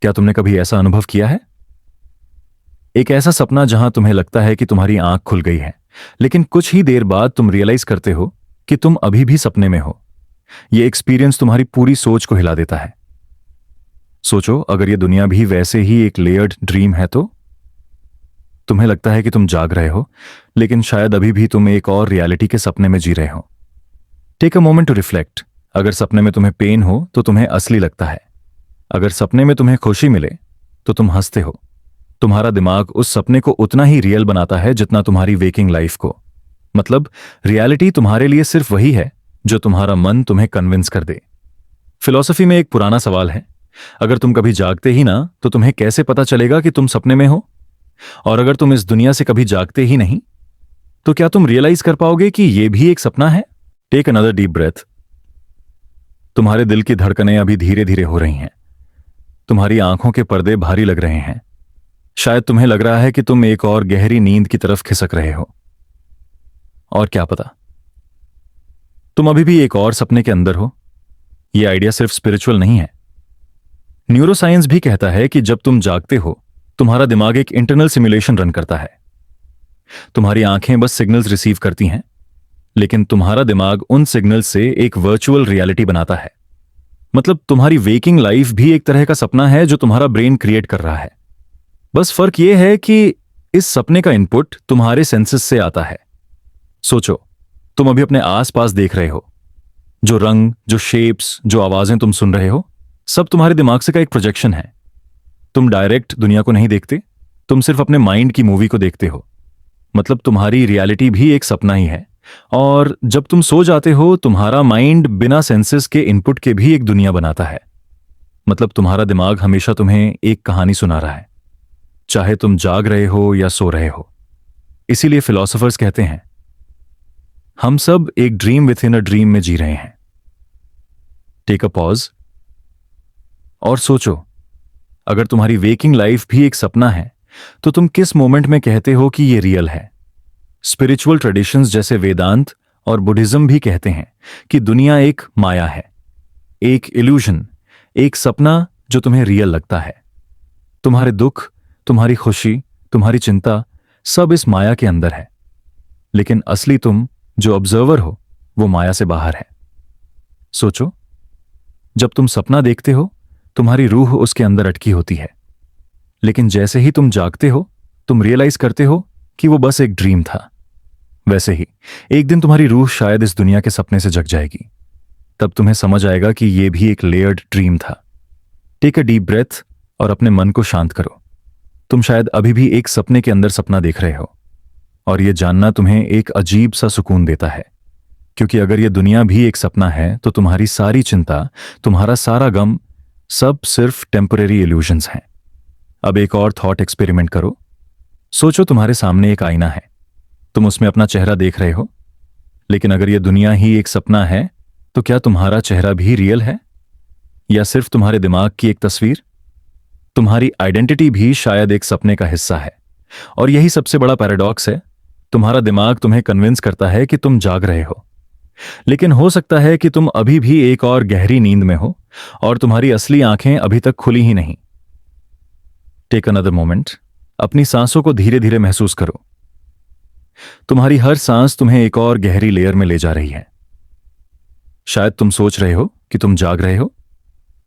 क्या तुमने कभी ऐसा अनुभव किया है? एक ऐसा सपना जहां तुम्हें लगता है कि तुम्हारी आंख खुल गई है, लेकिन कुछ ही देर बाद तुम रियलाइज करते हो कि तुम अभी भी सपने में हो। ये एक्सपीरियंस तुम्हारी पूरी सोच को हिला देता है। सोचो, अगर ये दुनिया भी वैसे ही एक लेयर्ड ड्रीम है तो तुम्हें लगता है कि तुम जाग रहे हो, लेकिन शायद अभी भी तुम एक और रियलिटी के सपने में जी रहे हो। Take a moment to reflect. अगर सपने में तुम्हें पेन हो तो तुम्हें असली लगता है। अगर सपने में तुम्हें खुशी मिले तो तुम हंसते हो। तुम्हारा दिमाग उस सपने को उतना ही रियल बनाता है जितना तुम्हारी वेकिंग लाइफ को। मतलब रियलिटी तुम्हारे लिए सिर्फ वही है जो तुम्हारा मन तुम्हें कन्विंस कर दे। फिलॉसफी में एक पुराना सवाल है, अगर तुम कभी जागते ही ना तो तुम्हें कैसे पता चलेगा कि तुम सपने में हो? और अगर तुम इस दुनिया से कभी जागते ही नहीं तो क्या तुम रियलाइज कर पाओगे कि यह भी एक सपना है? Take another deep breath. तुम्हारे दिल की धड़कनें अभी धीरे धीरे हो रही हैं। तुम्हारी आंखों के पर्दे भारी लग रहे हैं। शायद तुम्हें लग रहा है कि तुम एक और गहरी नींद की तरफ खिसक रहे हो। और क्या पता, तुम अभी भी एक और सपने के अंदर हो। यह आइडिया सिर्फ स्पिरिचुअल नहीं है। न्यूरोसाइंस भी कहता है कि जब तुम जागते हो तुम्हारा दिमाग एक इंटरनल सिमुलेशन रन करता है। तुम्हारी आंखें बस सिग्नल्स रिसीव करती हैं, लेकिन तुम्हारा दिमाग उन सिग्नल्स से एक वर्चुअल रियलिटी बनाता है। मतलब तुम्हारी वेकिंग लाइफ भी एक तरह का सपना है जो तुम्हारा ब्रेन क्रिएट कर रहा है। बस फर्क यह है कि इस सपने का इनपुट तुम्हारे सेंसेस से आता है। सोचो, तुम अभी अपने आसपास देख रहे हो। जो रंग, जो शेप्स, जो आवाजें तुम सुन रहे हो, सब तुम्हारे दिमाग से का एक प्रोजेक्शन है। तुम डायरेक्ट दुनिया को नहीं देखते, तुम सिर्फ अपने माइंड की मूवी को देखते हो। मतलब तुम्हारी रियलिटी भी एक सपना ही है। और जब तुम सो जाते हो तुम्हारा माइंड बिना सेंसेस के इनपुट के भी एक दुनिया बनाता है। मतलब तुम्हारा दिमाग हमेशा तुम्हें एक कहानी सुना रहा है, चाहे तुम जाग रहे हो या सो रहे हो। इसीलिए फिलोसोफर्स कहते हैं हम सब एक dream with in a dream में जी रहे हैं। टेक अ पॉज और सोचो, अगर तुम्हारी वेकिंग लाइफ भी एक सपना है तो तुम किस मोमेंट में कहते हो कि यह रियल है? स्पिरिचुअल ट्रेडिशंस जैसे वेदांत और बुद्धिज्म भी कहते हैं कि दुनिया एक माया है, एक इल्यूजन, एक सपना जो तुम्हें रियल लगता है। तुम्हारे दुख, तुम्हारी खुशी, तुम्हारी चिंता सब इस माया के अंदर है, लेकिन असली तुम जो ऑब्जर्वर हो वो माया से बाहर है। सोचो, जब तुम सपना देखते हो तुम्हारी रूह उसके अंदर अटकी होती है, लेकिन जैसे ही तुम जागते हो तुम रियलाइज करते हो कि वो बस एक ड्रीम था। वैसे ही एक दिन तुम्हारी रूह शायद इस दुनिया के सपने से जग जाएगी। तब तुम्हें समझ आएगा कि यह भी एक लेयर्ड ड्रीम था। टेक अ डीप ब्रेथ और अपने मन को शांत करो। तुम शायद अभी भी एक सपने के अंदर सपना देख रहे हो, और यह जानना तुम्हें एक अजीब सा सुकून देता है, क्योंकि अगर यह दुनिया भी एक सपना है तो तुम्हारी सारी चिंता, तुम्हारा सारा गम सब सिर्फ टेम्परेरी इल्यूजन्स हैं। अब एक और थॉट एक्सपेरिमेंट करो। सोचो तुम्हारे सामने एक आईना है, तुम उसमें अपना चेहरा देख रहे हो, लेकिन अगर यह दुनिया ही एक सपना है तो क्या तुम्हारा चेहरा भी रियल है या सिर्फ तुम्हारे दिमाग की एक तस्वीर? तुम्हारी आइडेंटिटी भी शायद एक सपने का हिस्सा है। और यही सबसे बड़ा पैराडॉक्स है। तुम्हारा दिमाग तुम्हें कन्विंस करता है कि तुम जाग रहे हो, लेकिन हो सकता है कि तुम अभी भी एक और गहरी नींद में हो और तुम्हारी असली आंखें अभी तक खुली ही नहीं। Take another moment. अपनी सांसों को धीरे धीरे महसूस करो। तुम्हारी हर सांस तुम्हें एक और गहरी लेयर में ले जा रही है। शायद तुम सोच रहे हो कि तुम जाग रहे हो,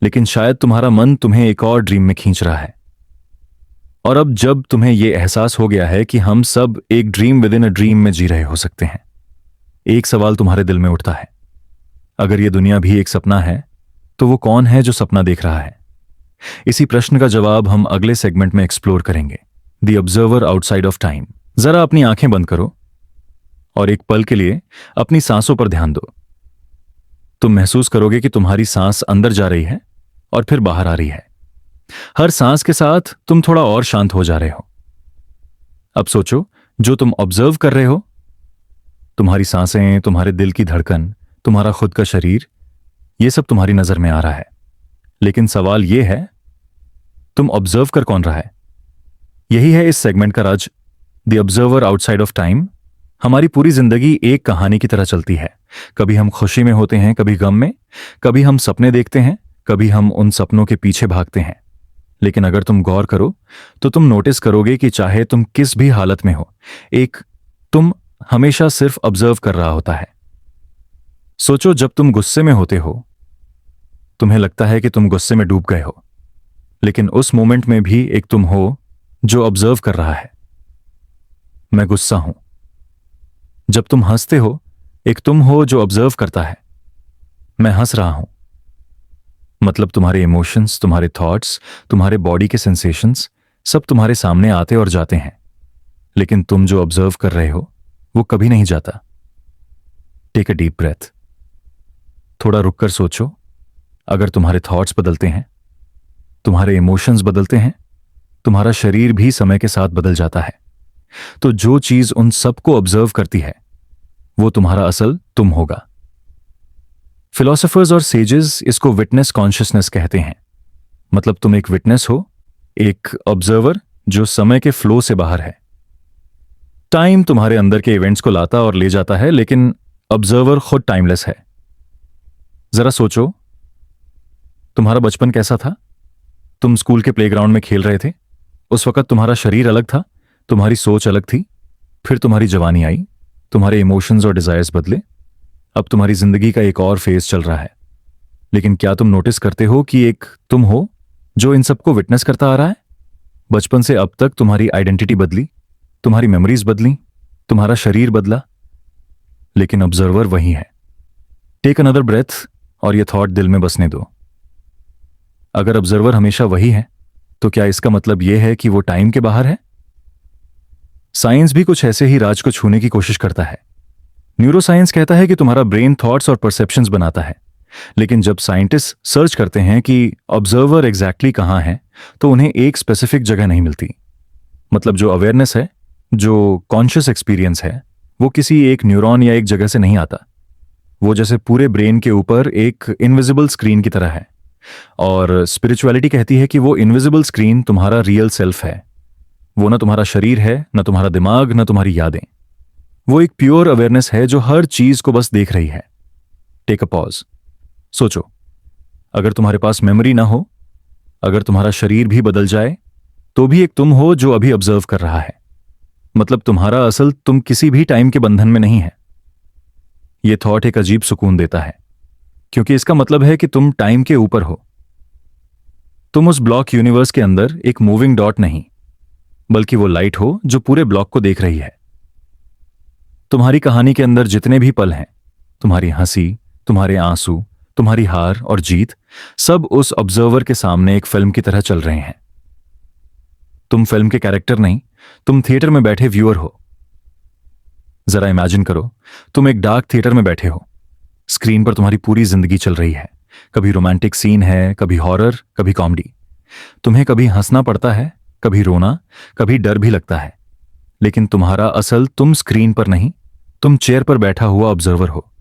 लेकिन शायद तुम्हारा मन तुम्हें एक और ड्रीम में खींच रहा है। और अब जब तुम्हें यह एहसास हो गया है कि हम सब एक dream with in a dream में जी रहे हो सकते हैं, एक सवाल तुम्हारे दिल में उठता है, अगर यह दुनिया भी एक सपना है तो वो कौन है जो सपना देख रहा है? इसी प्रश्न का जवाब हम अगले सेगमेंट में एक्सप्लोर करेंगे, the observer outside of time. जरा अपनी आंखें बंद करो और एक पल के लिए अपनी सांसों पर ध्यान दो। तुम महसूस करोगे कि तुम्हारी सांस अंदर जा रही है और फिर बाहर आ रही है। हर सांस के साथ तुम थोड़ा और शांत हो जा रहे हो। अब सोचो, जो तुम ऑब्जर्व कर रहे हो, तुम्हारी सांसें, तुम्हारे दिल की धड़कन, तुम्हारा खुद का शरीर, यह सब तुम्हारी नजर में आ रहा है। लेकिन सवाल यह है, तुम ऑब्जर्व कर कौन रहा है? यही है इस सेगमेंट का राज, the observer outside of time. हमारी पूरी जिंदगी एक कहानी की तरह चलती है। कभी हम खुशी में होते हैं, कभी गम में, कभी हम सपने देखते हैं, कभी हम उन सपनों के पीछे भागते हैं। लेकिन अगर तुम गौर करो तो तुम नोटिस करोगे कि चाहे तुम किस भी हालत में हो, तुम हमेशा सिर्फ ऑब्जर्व कर रहा होता है। सोचो, जब तुम गुस्से में होते हो, तुम्हें लगता है कि तुम गुस्से में डूब गए हो, लेकिन उस मोमेंट में भी एक तुम हो जो ऑब्जर्व कर रहा है। मैं गुस्सा हूं। जब तुम हंसते हो, एक तुम हो जो ऑब्जर्व करता है। मैं हंस रहा हूं। मतलब तुम्हारे इमोशंस, तुम्हारे थॉट्स, तुम्हारे बॉडी के सेंसेशंस सब तुम्हारे सामने आते और जाते हैं, लेकिन तुम जो ऑब्जर्व कर रहे हो वो कभी नहीं जाता। Take a deep breath. थोड़ा रुककर सोचो, अगर तुम्हारे थॉट्स बदलते हैं, तुम्हारे इमोशंस बदलते हैं, तुम्हारा शरीर भी समय के साथ बदल जाता है, तो जो चीज उन सबको ऑब्जर्व करती है वो तुम्हारा असल तुम होगा। फिलोसोफर्स और सेजेस इसको विटनेस कॉन्शियसनेस कहते हैं। मतलब तुम एक विटनेस हो, एक ऑब्जर्वर जो समय के फ्लो से बाहर है। टाइम तुम्हारे अंदर के इवेंट्स को लाता और ले जाता है, लेकिन ऑब्जर्वर खुद टाइमलेस है। जरा सोचो, तुम्हारा बचपन कैसा था? तुम स्कूल के प्लेग्राउंड में खेल रहे थे। उस वक्त तुम्हारा शरीर अलग था, तुम्हारी सोच अलग थी। फिर तुम्हारी जवानी आई, तुम्हारे इमोशंस और डिजायर्स बदले। अब तुम्हारी जिंदगी का एक और फेज चल रहा है। लेकिन क्या तुम नोटिस करते हो कि एक तुम हो जो इन सबको विटनेस करता आ रहा है? बचपन से अब तक तुम्हारी आइडेंटिटी बदली, तुम्हारी मेमोरीज बदली, तुम्हारा शरीर बदला, लेकिन ऑब्जर्वर वही है। टेक अनदर ब्रेथ और ये थॉट दिल में बसने दो। अगर ऑब्जर्वर हमेशा वही है, तो क्या इसका मतलब यह है कि वो टाइम के बाहर है? साइंस भी कुछ ऐसे ही राज को छूने की कोशिश करता है। न्यूरोसाइंस कहता है कि तुम्हारा ब्रेन थॉट्स और परसेप्शंस बनाता है, लेकिन जब साइंटिस्ट सर्च करते हैं कि ऑब्जर्वर एग्जैक्टली कहां है, तो उन्हें एक स्पेसिफिक जगह नहीं मिलती। मतलब जो अवेयरनेस है, जो कॉन्शियस एक्सपीरियंस है, वो किसी एक न्यूरॉन या एक जगह से नहीं आता। वो जैसे पूरे ब्रेन के ऊपर एक इनविजिबल स्क्रीन की तरह है। और स्पिरिचुअलिटी कहती है कि वो इनविजिबल स्क्रीन तुम्हारा रियल सेल्फ है। वो ना तुम्हारा शरीर है, ना तुम्हारा दिमाग, ना तुम्हारी यादें। वो एक प्योर अवेयरनेस है जो हर चीज को बस देख रही है। Take a pause. सोचो, अगर तुम्हारे पास मेमोरी ना हो, अगर तुम्हारा शरीर भी बदल जाए, तो भी एक तुम हो जो अभी ऑब्जर्व कर रहा है। मतलब तुम्हारा असल तुम किसी भी टाइम के बंधन में नहीं है। यह थॉट एक अजीब सुकून देता है, क्योंकि इसका मतलब है कि तुम टाइम के ऊपर हो। तुम उस ब्लॉक यूनिवर्स के अंदर एक मूविंग डॉट नहीं, बल्कि वो लाइट हो जो पूरे ब्लॉक को देख रही है। तुम्हारी कहानी के अंदर जितने भी पल हैं, तुम्हारी हंसी, तुम्हारे आंसू, तुम्हारी हार और जीत, सब उस ऑब्जर्वर के सामने एक फिल्म की तरह चल रहे हैं। तुम फिल्म के कैरेक्टर नहीं, तुम थिएटर में बैठे व्यूअर हो। जरा इमेजिन करो, तुम एक डार्क थिएटर में बैठे हो। स्क्रीन पर तुम्हारी पूरी जिंदगी चल रही है। कभी रोमांटिक सीन है, कभी हॉरर, कभी कॉमेडी। तुम्हें कभी हंसना पड़ता है, कभी रोना, कभी डर भी लगता है। लेकिन तुम्हारा असल तुम स्क्रीन पर नहीं, तुम चेयर पर बैठा हुआ ऑब्जर्वर हो।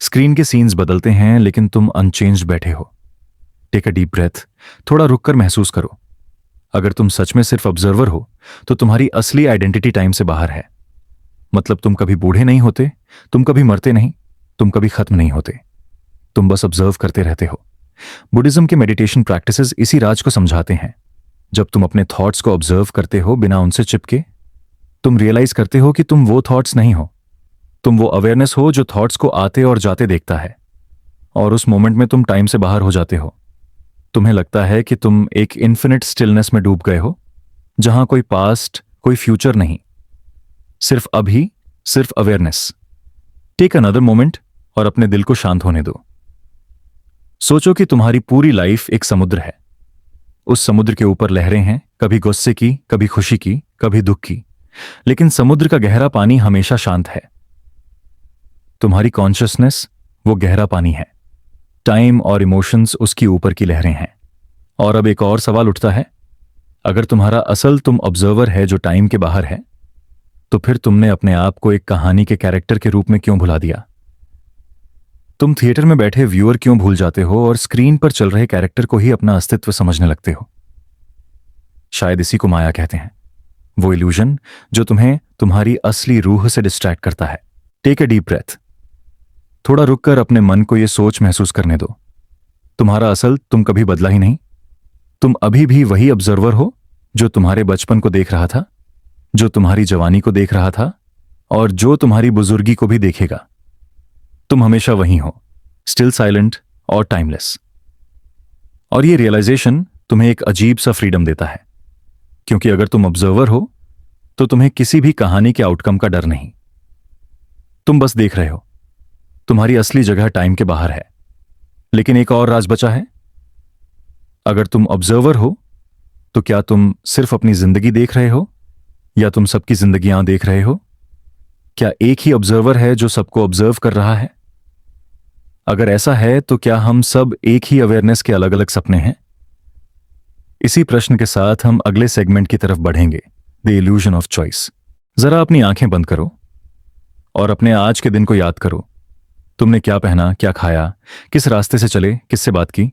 स्क्रीन के सीन्स बदलते हैं, लेकिन तुम अनचेंज्ड बैठे हो। Take a deep breath. थोड़ा रुककर महसूस करो। अगर तुम सच में सिर्फ ऑब्जर्वर हो, तो तुम्हारी असली आइडेंटिटी टाइम से बाहर है। मतलब तुम कभी बूढ़े नहीं होते, तुम कभी मरते नहीं, तुम कभी खत्म नहीं होते। तुम बस ऑब्जर्व करते रहते हो। बुद्धिज्म के मेडिटेशन प्रैक्टिसेस इसी राज को समझाते हैं। जब तुम अपने थॉट्स को ऑब्जर्व करते हो बिना उनसे चिपके, तुम रियलाइज करते हो कि तुम वो थॉट्स नहीं हो। तुम वो अवेयरनेस हो जो थॉट्स को आते और जाते देखता है। और उस मोमेंट में तुम टाइम से बाहर हो जाते हो। तुम्हें लगता है कि तुम एक इन्फिनिट स्टिलनेस में डूब गए हो, जहां कोई पास्ट, कोई फ्यूचर नहीं, सिर्फ अभी, सिर्फ अवेयरनेस। टेक अनदर मोमेंट और अपने दिल को शांत होने दो। सोचो कि तुम्हारी पूरी लाइफ एक समुद्र है। उस समुद्र के ऊपर लहरें हैं, कभी गुस्से की, कभी खुशी की, कभी दुख की, लेकिन समुद्र का गहरा पानी हमेशा शांत है। तुम्हारी कॉन्शियसनेस वो गहरा पानी है। टाइम और इमोशंस उसकी ऊपर की लहरें हैं। और अब एक और सवाल उठता है, अगर तुम्हारा असल तुम ऑब्जर्वर है जो टाइम के बाहर है, तो फिर तुमने अपने आप को एक कहानी के कैरेक्टर के रूप में क्यों भुला दिया? तुम थिएटर में बैठे व्यूअर क्यों भूल जाते हो और स्क्रीन पर चल रहे कैरेक्टर को ही अपना अस्तित्व समझने लगते हो? शायद इसी को माया कहते हैं, वो इल्यूजन जो तुम्हें तुम्हारी असली रूह से डिस्ट्रैक्ट करता है। Take a deep breath. थोड़ा रुककर अपने मन को यह सोच महसूस करने दो। तुम्हारा असल तुम कभी बदला ही नहीं। तुम अभी भी वही ऑब्जर्वर हो जो तुम्हारे बचपन को देख रहा था, जो तुम्हारी जवानी को देख रहा था और जो तुम्हारी बुजुर्गी को भी देखेगा। तुम हमेशा वही हो, स्टिल साइलेंट और टाइमलेस। और ये रियलाइजेशन तुम्हें एक अजीब सा फ्रीडम देता है, क्योंकि अगर तुम ऑब्जर्वर हो तो तुम्हें किसी भी कहानी के आउटकम का डर नहीं। तुम बस देख रहे हो। तुम्हारी असली जगह टाइम के बाहर है। लेकिन एक और राज बचा है। अगर तुम ऑब्जर्वर हो तो क्या तुम सिर्फ अपनी जिंदगी देख रहे हो या तुम सबकी जिंदगियां देख रहे हो? क्या एक ही ऑब्जर्वर है जो सबको ऑब्जर्व कर रहा है? अगर ऐसा है तो क्या हम सब एक ही अवेयरनेस के अलग अलग सपने हैं? इसी प्रश्न के साथ हम अगले सेगमेंट की तरफ बढ़ेंगे, द इल्यूजन ऑफ चॉइस। जरा अपनी आंखें बंद करो और अपने आज के दिन को याद करो। तुमने क्या पहना, क्या खाया, किस रास्ते से चले, किससे बात की?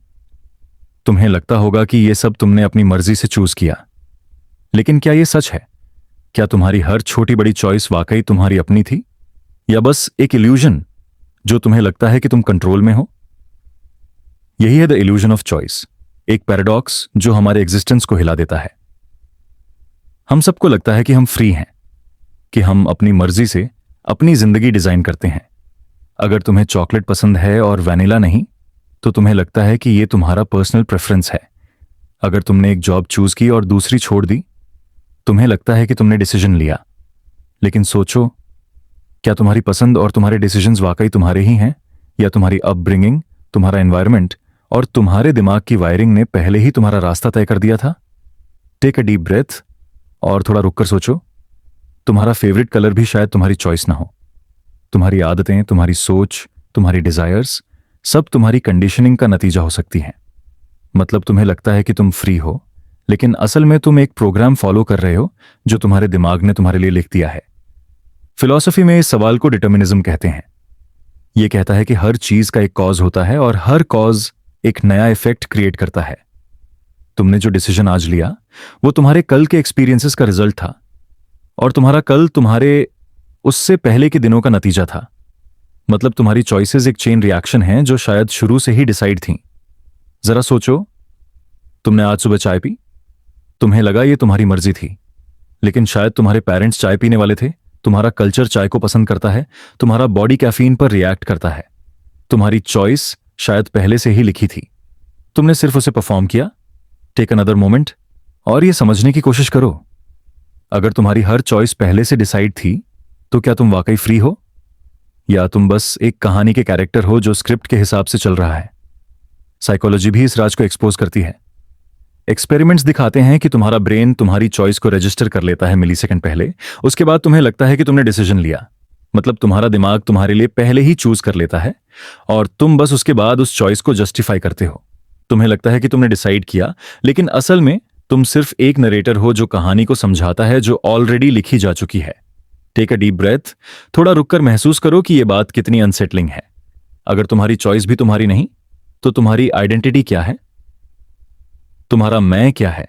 तुम्हें लगता होगा कि यह सब तुमने अपनी मर्जी से चूज किया, लेकिन क्या यह सच है? क्या तुम्हारी हर छोटी बड़ी चॉइस वाकई तुम्हारी अपनी थी, या बस एक इल्यूजन जो तुम्हें लगता है कि तुम कंट्रोल में हो? यही है द इल्यूजन ऑफ चॉइस, एक पैराडॉक्स जो हमारे एग्जिस्टेंस को हिला देता है। हम सबको लगता है कि हम फ्री हैं, कि हम अपनी मर्जी से अपनी जिंदगी डिजाइन करते हैं। अगर तुम्हें चॉकलेट पसंद है और वैनिला नहीं, तो तुम्हें लगता है कि यह तुम्हारा पर्सनल प्रेफरेंस है। अगर तुमने एक जॉब चूज की और दूसरी छोड़ दी, तुम्हें लगता है कि तुमने डिसीजन लिया। लेकिन सोचो, क्या तुम्हारी पसंद और तुम्हारे डिसीजंस वाकई तुम्हारे ही हैं, या तुम्हारी अपब्रिंगिंग, तुम्हारा एनवायरनमेंट और तुम्हारे दिमाग की वायरिंग ने पहले ही तुम्हारा रास्ता तय कर दिया था? टेक अ डीप ब्रेथ और थोड़ा रुककर सोचो। तुम्हारा फेवरेट कलर भी शायद तुम्हारी चॉइस ना हो। तुम्हारी आदतें, तुम्हारी सोच, तुम्हारी डिजायर्स सब तुम्हारी कंडीशनिंग का नतीजा हो सकती हैं। मतलब तुम्हें लगता है कि तुम फ्री हो, लेकिन असल में तुम एक प्रोग्राम फॉलो कर रहे हो जो तुम्हारे दिमाग ने तुम्हारे लिए लिख दिया है। फिलॉसफी में इस सवाल को डिटर्मिनिज्म कहते हैं। यह कहता है कि हर चीज का एक कॉज होता है और हर कॉज एक नया इफेक्ट क्रिएट करता है। तुमने जो डिसीजन आज लिया वो तुम्हारे कल के एक्सपीरियंसेस का रिजल्ट था, और तुम्हारा कल तुम्हारे उससे पहले के दिनों का नतीजा था। मतलब तुम्हारी चॉइसेस एक चेन रिएक्शन है जो शायद शुरू से ही डिसाइड थी। जरा सोचो, तुमने आज सुबह चाय पी, तुम्हें लगा ये तुम्हारी मर्जी थी, लेकिन शायद तुम्हारे पेरेंट्स चाय पीने वाले थे, तुम्हारा कल्चर चाय को पसंद करता है, तुम्हारा बॉडी कैफीन पर रिएक्ट करता है। तुम्हारी चॉइस शायद पहले से ही लिखी थी, तुमने सिर्फ उसे परफॉर्म किया। टेक अनदर मोमेंट और ये समझने की कोशिश करो, अगर तुम्हारी हर चॉइस पहले से डिसाइड थी तो क्या तुम वाकई फ्री हो, या तुम बस एक कहानी के कैरेक्टर हो जो स्क्रिप्ट के हिसाब से चल रहा है? साइकोलॉजी भी इस राज को एक्सपोज करती है। एक्सपेरिमेंट्स दिखाते हैं कि तुम्हारा ब्रेन तुम्हारी चॉइस को रजिस्टर कर लेता है मिलीसेकंड पहले, उसके बाद तुम्हें लगता है कि तुमने डिसीजन लिया। मतलब तुम्हारा दिमाग तुम्हारे लिए पहले ही चूज कर लेता है और तुम बस उसके बाद उस चॉइस को जस्टिफाई करते हो। तुम्हें लगता है कि तुमने डिसाइड किया, लेकिन असल में तुम सिर्फ एक नरेटर हो जो कहानी को समझाता है जो ऑलरेडी लिखी जा चुकी है। टेक अ डीप ब्रेथ, थोड़ा रुककर महसूस करो कि यह बात कितनी अनसेटलिंग है। अगर तुम्हारी चॉइस भी तुम्हारी नहीं, तो तुम्हारी आइडेंटिटी क्या है? तुम्हारा मैं क्या है?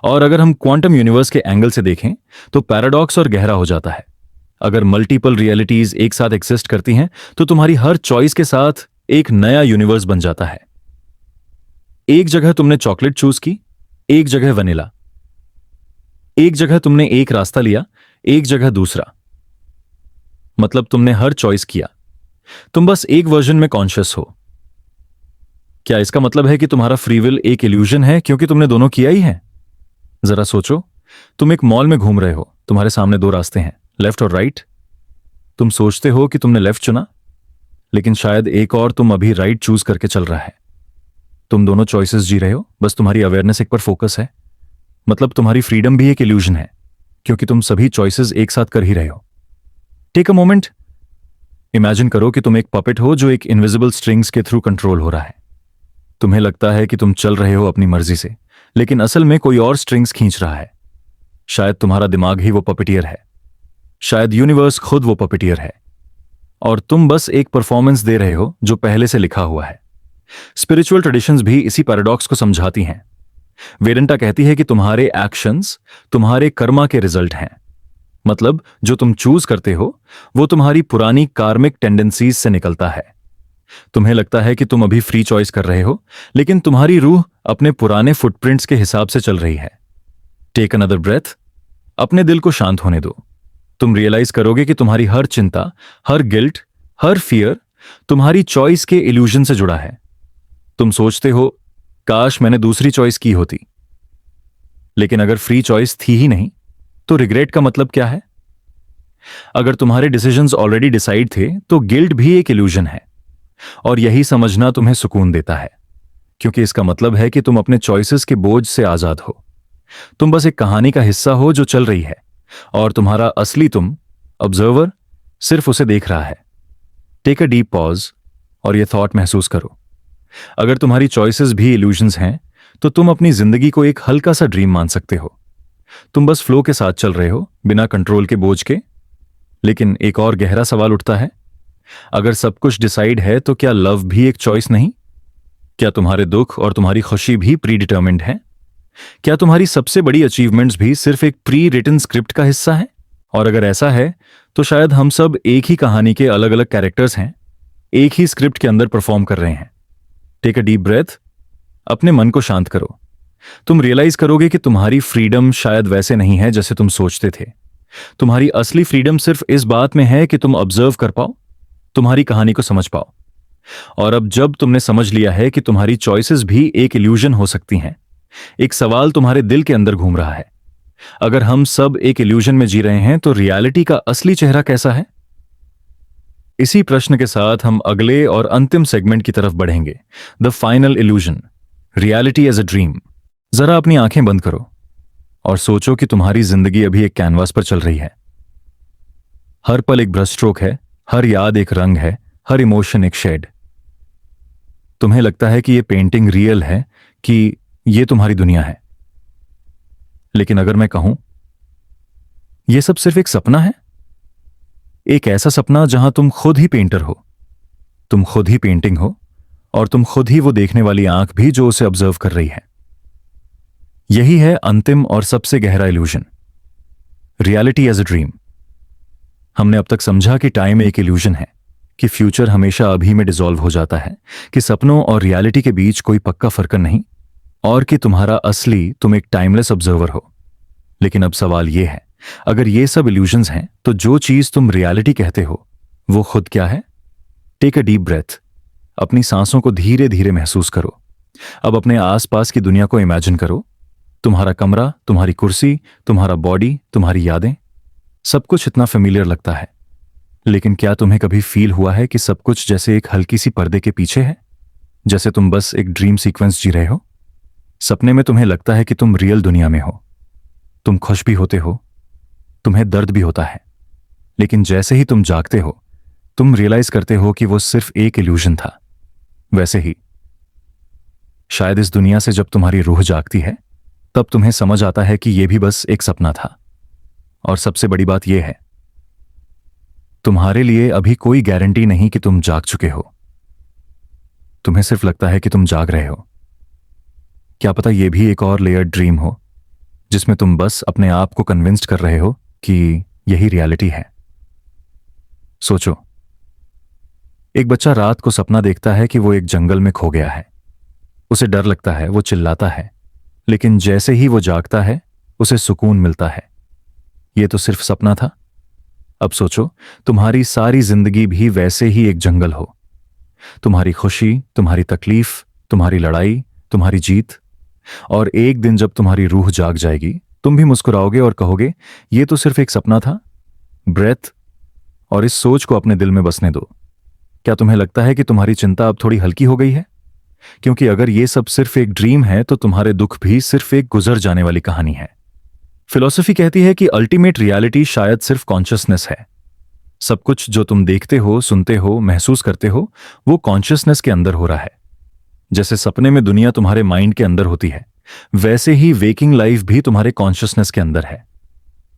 और अगर हम क्वांटम यूनिवर्स के एंगल से देखें तो पैराडॉक्स और गहरा हो जाता है। अगर मल्टीपल रियलिटीज एक साथ एग्जिस्ट करती हैं तो तुम्हारी हर चॉइस के साथ एक नया यूनिवर्स बन जाता है। एक जगह तुमने चॉकलेट चूज की, एक जगह वनीला। एक जगह तुमने एक रास्ता लिया, एक जगह दूसरा। मतलब तुमने हर चॉइस किया, तुम बस एक वर्जन में कॉन्शियस हो। क्या इसका मतलब है कि तुम्हारा फ्री विल एक इल्यूजन है क्योंकि तुमने दोनों किया ही है? जरा सोचो, तुम एक मॉल में घूम रहे हो, तुम्हारे सामने दो रास्ते हैं, लेफ्ट और राइट। तुम सोचते हो कि तुमने लेफ्ट चुना, लेकिन शायद एक और तुम अभी राइट चूज करके चल रहा है। तुम दोनों चॉइसेस जी रहे हो, बस तुम्हारी अवेयरनेस एक पर फोकस है। मतलब तुम्हारी फ्रीडम भी एक इल्यूजन है क्योंकि तुम सभी चॉइसेस एक साथ कर ही रहे हो। टेक अ मोमेंट, इमेजिन करो कि तुम एक पपेट हो जो एक इनविजिबल स्ट्रिंग्स के थ्रू कंट्रोल हो रहा है। तुम्हें लगता है कि तुम चल रहे हो अपनी मर्जी से, लेकिन असल में कोई और स्ट्रिंग्स खींच रहा है। शायद तुम्हारा दिमाग ही वो पपेटियर है, शायद यूनिवर्स खुद वो पपेटियर है, और तुम बस एक परफॉर्मेंस दे रहे हो जो पहले से लिखा हुआ है। स्पिरिचुअल ट्रेडिशंस भी इसी पैराडॉक्स को समझाती हैं। वेदांता कहती है कि तुम्हारे एक्शंस तुम्हारे कर्मा के रिजल्ट हैं। मतलब जो तुम चूज करते हो वो तुम्हारी पुरानी कार्मिक टेंडेंसीज से निकलता है। तुम्हें लगता है कि तुम अभी फ्री चॉइस कर रहे हो, लेकिन तुम्हारी रूह अपने पुराने फुटप्रिंट्स के हिसाब से चल रही है। टेक अनदर ब्रेथ, अपने दिल को शांत होने दो। तुम रियलाइज करोगे कि तुम्हारी हर चिंता, हर गिल्ट, हर फियर तुम्हारी चॉइस के इल्यूजन से जुड़ा है। तुम सोचते हो काश मैंने दूसरी चॉइस की होती। लेकिन अगर फ्री चॉइस थी ही नहीं तो रिग्रेट का मतलब क्या है? अगर तुम्हारे डिसीजंस ऑलरेडी डिसाइड थे तो गिल्ट भी एक इल्यूजन है, और यही समझना तुम्हें सुकून देता है, क्योंकि इसका मतलब है कि तुम अपने चॉइसेस के बोझ से आजाद हो। तुम बस एक कहानी का हिस्सा हो जो चल रही है, और तुम्हारा असली तुम, ऑब्जर्वर, सिर्फ उसे देख रहा है। टेक अ डीप पॉज और यह थॉट महसूस करो। अगर तुम्हारी चॉइसेस भी इल्यूजन्स हैं तो तुम अपनी जिंदगी को एक हल्का सा ड्रीम मान सकते हो। तुम बस फ्लो के साथ चल रहे हो, बिना कंट्रोल के बोझ के। लेकिन एक और गहरा सवाल उठता है, अगर सब कुछ डिसाइड है तो क्या लव भी एक चॉइस नहीं? क्या तुम्हारे दुख और तुम्हारी खुशी भी प्री डिटर्मिन्ड है? क्या तुम्हारी सबसे बड़ी अचीवमेंट्स भी सिर्फ एक प्री रिटन स्क्रिप्ट का हिस्सा है? और अगर ऐसा है तो शायद हम सब एक ही कहानी के अलग अलग कैरेक्टर्स हैं, एक ही स्क्रिप्ट के अंदर परफॉर्म कर रहे हैं। टेक अ डीप ब्रेथ, अपने मन को शांत करो। तुम रियलाइज करोगे कि तुम्हारी फ्रीडम शायद वैसे नहीं है जैसे तुम सोचते थे। तुम्हारी असली फ्रीडम सिर्फ इस बात में है कि तुम ऑब्जर्व कर पाओ, तुम्हारी कहानी को समझ पाओ। और अब जब तुमने समझ लिया है कि तुम्हारी चॉइसेस भी एक इल्यूजन हो सकती हैं, एक सवाल तुम्हारे दिल के अंदर घूम रहा है, अगर हम सब एक इल्यूजन में जी रहे हैं तो रियलिटी का असली चेहरा कैसा है? इसी प्रश्न के साथ हम अगले और अंतिम सेगमेंट की तरफ बढ़ेंगे, the final illusion, reality as a dream. जरा अपनी आंखें बंद करो और सोचो कि तुम्हारी जिंदगी अभी एक कैनवास पर चल रही है। हर पल एक ब्रश स्ट्रोक है, हर याद एक रंग है, हर इमोशन एक शेड। तुम्हें लगता है कि यह पेंटिंग रियल है, कि यह तुम्हारी दुनिया है। लेकिन अगर मैं कहूं यह सब सिर्फ एक सपना है, एक ऐसा सपना जहां तुम खुद ही पेंटर हो, तुम खुद ही पेंटिंग हो, और तुम खुद ही वो देखने वाली आंख भी जो उसे ऑब्जर्व कर रही है। यही है अंतिम और सबसे गहरा illusion, reality as a dream. हमने अब तक समझा कि टाइम एक इल्यूजन है, कि फ्यूचर हमेशा अभी में डिसॉल्व हो जाता है, कि सपनों और रियलिटी के बीच कोई पक्का फर्क नहीं, और कि तुम्हारा असली तुम एक टाइमलेस ऑब्जर्वर हो। लेकिन अब सवाल यह है, अगर ये सब इल्यूजन्स हैं तो जो चीज तुम रियलिटी कहते हो वो खुद क्या है? टेक अ डीप ब्रेथ, अपनी सांसों को धीरे धीरे महसूस करो। अब अपने आसपास की दुनिया को इमेजिन करो। तुम्हारा कमरा, तुम्हारी कुर्सी, तुम्हारा बॉडी, तुम्हारी यादें, सब कुछ इतना फेमिलियर लगता है। लेकिन क्या तुम्हें कभी फील हुआ है कि सब कुछ जैसे एक हल्की सी पर्दे के पीछे है, जैसे तुम बस एक ड्रीम सीक्वेंस जी रहे हो? सपने में तुम्हें लगता है कि तुम रियल दुनिया में हो, तुम खुश भी होते हो, तुम्हें दर्द भी होता है। लेकिन जैसे ही तुम जागते हो तुम रियलाइज करते हो कि वो सिर्फ एक इल्यूजन था। वैसे ही शायद इस दुनिया से जब तुम्हारी रूह जागती है तब तुम्हें समझ आता है कि यह भी बस एक सपना था। और सबसे बड़ी बात यह है, तुम्हारे लिए अभी कोई गारंटी नहीं कि तुम जाग चुके हो। तुम्हें सिर्फ लगता है कि तुम जाग रहे हो। क्या पता यह भी एक और लेयर्ड ड्रीम हो, जिसमें तुम बस अपने आप को कन्विंस्ड कर रहे हो कि यही रियलिटी है। सोचो, एक बच्चा रात को सपना देखता है कि वो एक जंगल में खो गया है। उसे डर लगता है, वो चिल्लाता है, लेकिन जैसे ही वो जागता है उसे सुकून मिलता है। ये तो सिर्फ सपना था। अब सोचो, तुम्हारी सारी जिंदगी भी वैसे ही एक जंगल हो। तुम्हारी खुशी, तुम्हारी तकलीफ, तुम्हारी लड़ाई, तुम्हारी जीत। और एक दिन जब तुम्हारी रूह जाग जाएगी तुम भी मुस्कुराओगे और कहोगे ये तो सिर्फ एक सपना था। ब्रेथ, और इस सोच को अपने दिल में बसने दो। क्या तुम्हें लगता है कि तुम्हारी चिंता अब थोड़ी हल्की हो गई है? क्योंकि अगर ये सब सिर्फ एक ड्रीम है तो तुम्हारे दुख भी सिर्फ एक गुजर जाने वाली कहानी है। फिलॉसफी कहती है कि अल्टीमेट रियलिटी शायद सिर्फ कॉन्शियसनेस है। सब कुछ जो तुम देखते हो, सुनते हो, महसूस करते हो, वो कॉन्शियसनेस के अंदर हो रहा है। जैसे सपने में दुनिया तुम्हारे माइंड के अंदर होती है, वैसे ही वेकिंग लाइफ भी तुम्हारे कॉन्शियसनेस के अंदर है।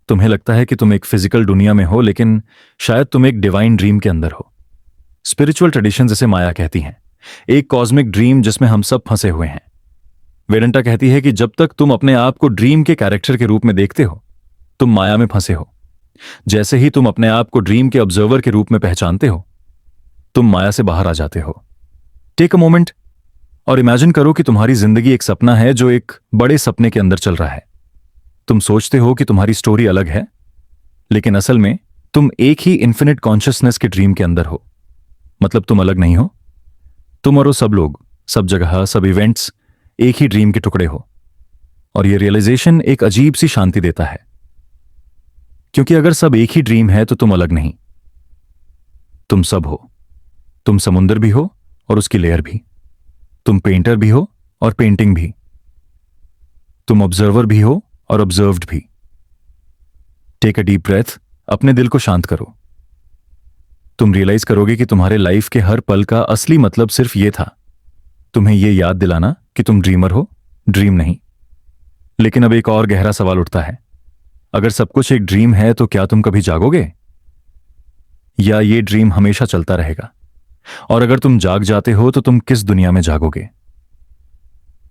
तुम्हें लगता है कि तुम एक फिजिकल दुनिया में हो, लेकिन शायद तुम एक डिवाइन ड्रीम के अंदर हो। स्पिरिचुअल ट्रेडिशंस इसे माया कहती हैं, एक कॉस्मिक ड्रीम जिसमें हम सब फंसे हुए हैं। वेदांता कहती है कि जब तक तुम अपने आप को ड्रीम के कैरेक्टर के रूप में देखते हो तुम माया में फंसे हो। जैसे ही तुम अपने आप को ड्रीम के ऑब्जर्वर के रूप में पहचानते हो तुम माया से बाहर आ जाते हो। टेक अ मोमेंट और इमेजिन करो कि तुम्हारी जिंदगी एक सपना है जो एक बड़े सपने के अंदर चल रहा है। तुम सोचते हो कि तुम्हारी स्टोरी अलग है, लेकिन असल में तुम एक ही इन्फिनिट कॉन्शियसनेस के ड्रीम के अंदर हो। मतलब तुम अलग नहीं हो। तुम और वो सब लोग, सब जगह, सब इवेंट्स एक ही ड्रीम के टुकड़े हो। और ये रियलाइजेशन एक अजीब सी शांति देता है, क्योंकि अगर सब एक ही ड्रीम है तो तुम अलग नहीं, तुम सब हो। तुम समुंदर भी हो और उसकी लेयर भी, तुम पेंटर भी हो और पेंटिंग भी, तुम ऑब्जर्वर भी हो और ऑब्जर्व्ड भी। टेक अ डीप ब्रेथ, अपने दिल को शांत करो। तुम रियलाइज करोगे कि तुम्हारे लाइफ के हर पल का असली मतलब सिर्फ ये था, तुम्हें ये याद दिलाना कि तुम ड्रीमर हो, ड्रीम नहीं। लेकिन अब एक और गहरा सवाल उठता है, अगर सब कुछ एक ड्रीम है तो क्या तुम कभी जागोगे, या ये ड्रीम हमेशा चलता रहेगा? और अगर तुम जाग जाते हो तो तुम किस दुनिया में जागोगे?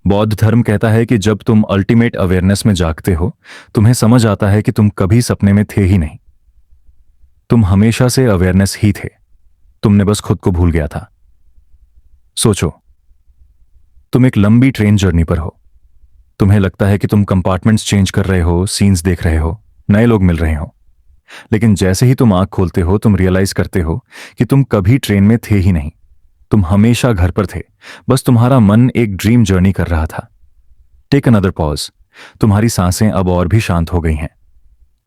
बौद्ध धर्म कहता है कि जब तुम अल्टीमेट अवेयरनेस में जागते हो, तुम्हें समझ आता है कि तुम कभी सपने में थे ही नहीं, तुम हमेशा से अवेयरनेस ही थे, तुमने बस खुद को भूल गया था। सोचो, तुम एक लंबी ट्रेन जर्नी पर हो। तुम्हें लगता है कि तुम कंपार्टमेंट्स चेंज कर रहे हो, सीन्स देख रहे हो, नए लोग मिल रहे हो। लेकिन जैसे ही तुम आंख खोलते हो, तुम रियलाइज करते हो कि तुम कभी ट्रेन में थे ही नहीं, तुम हमेशा घर पर थे, बस तुम्हारा मन एक ड्रीम जर्नी कर रहा था। Take another pause. तुम्हारी सांसें अब और भी शांत हो गई हैं।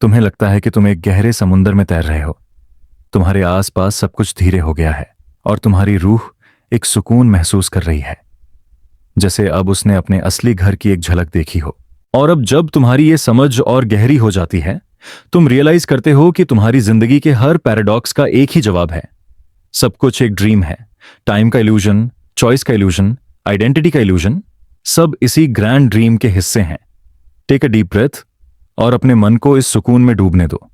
तुम्हें लगता है कि तुम एक गहरे समुंदर में तैर रहे हो। तुम्हारे आसपास सब कुछ धीरे हो गया है और तुम्हारी रूह एक सुकून महसूस कर रही है, जैसे अब उसने अपने असली घर की एक झलक देखी हो। और अब जब तुम्हारी ये समझ और गहरी हो जाती है, तुम रियलाइज करते हो कि तुम्हारी जिंदगी के हर पैराडॉक्स का एक ही जवाब है। सब कुछ एक ड्रीम है। टाइम का इल्यूजन, चॉइस का इल्यूजन, आइडेंटिटी का इल्यूजन, सब इसी ग्रैंड ड्रीम के हिस्से हैं। टेक अ डीप ब्रेथ और अपने मन को इस सुकून में डूबने दो।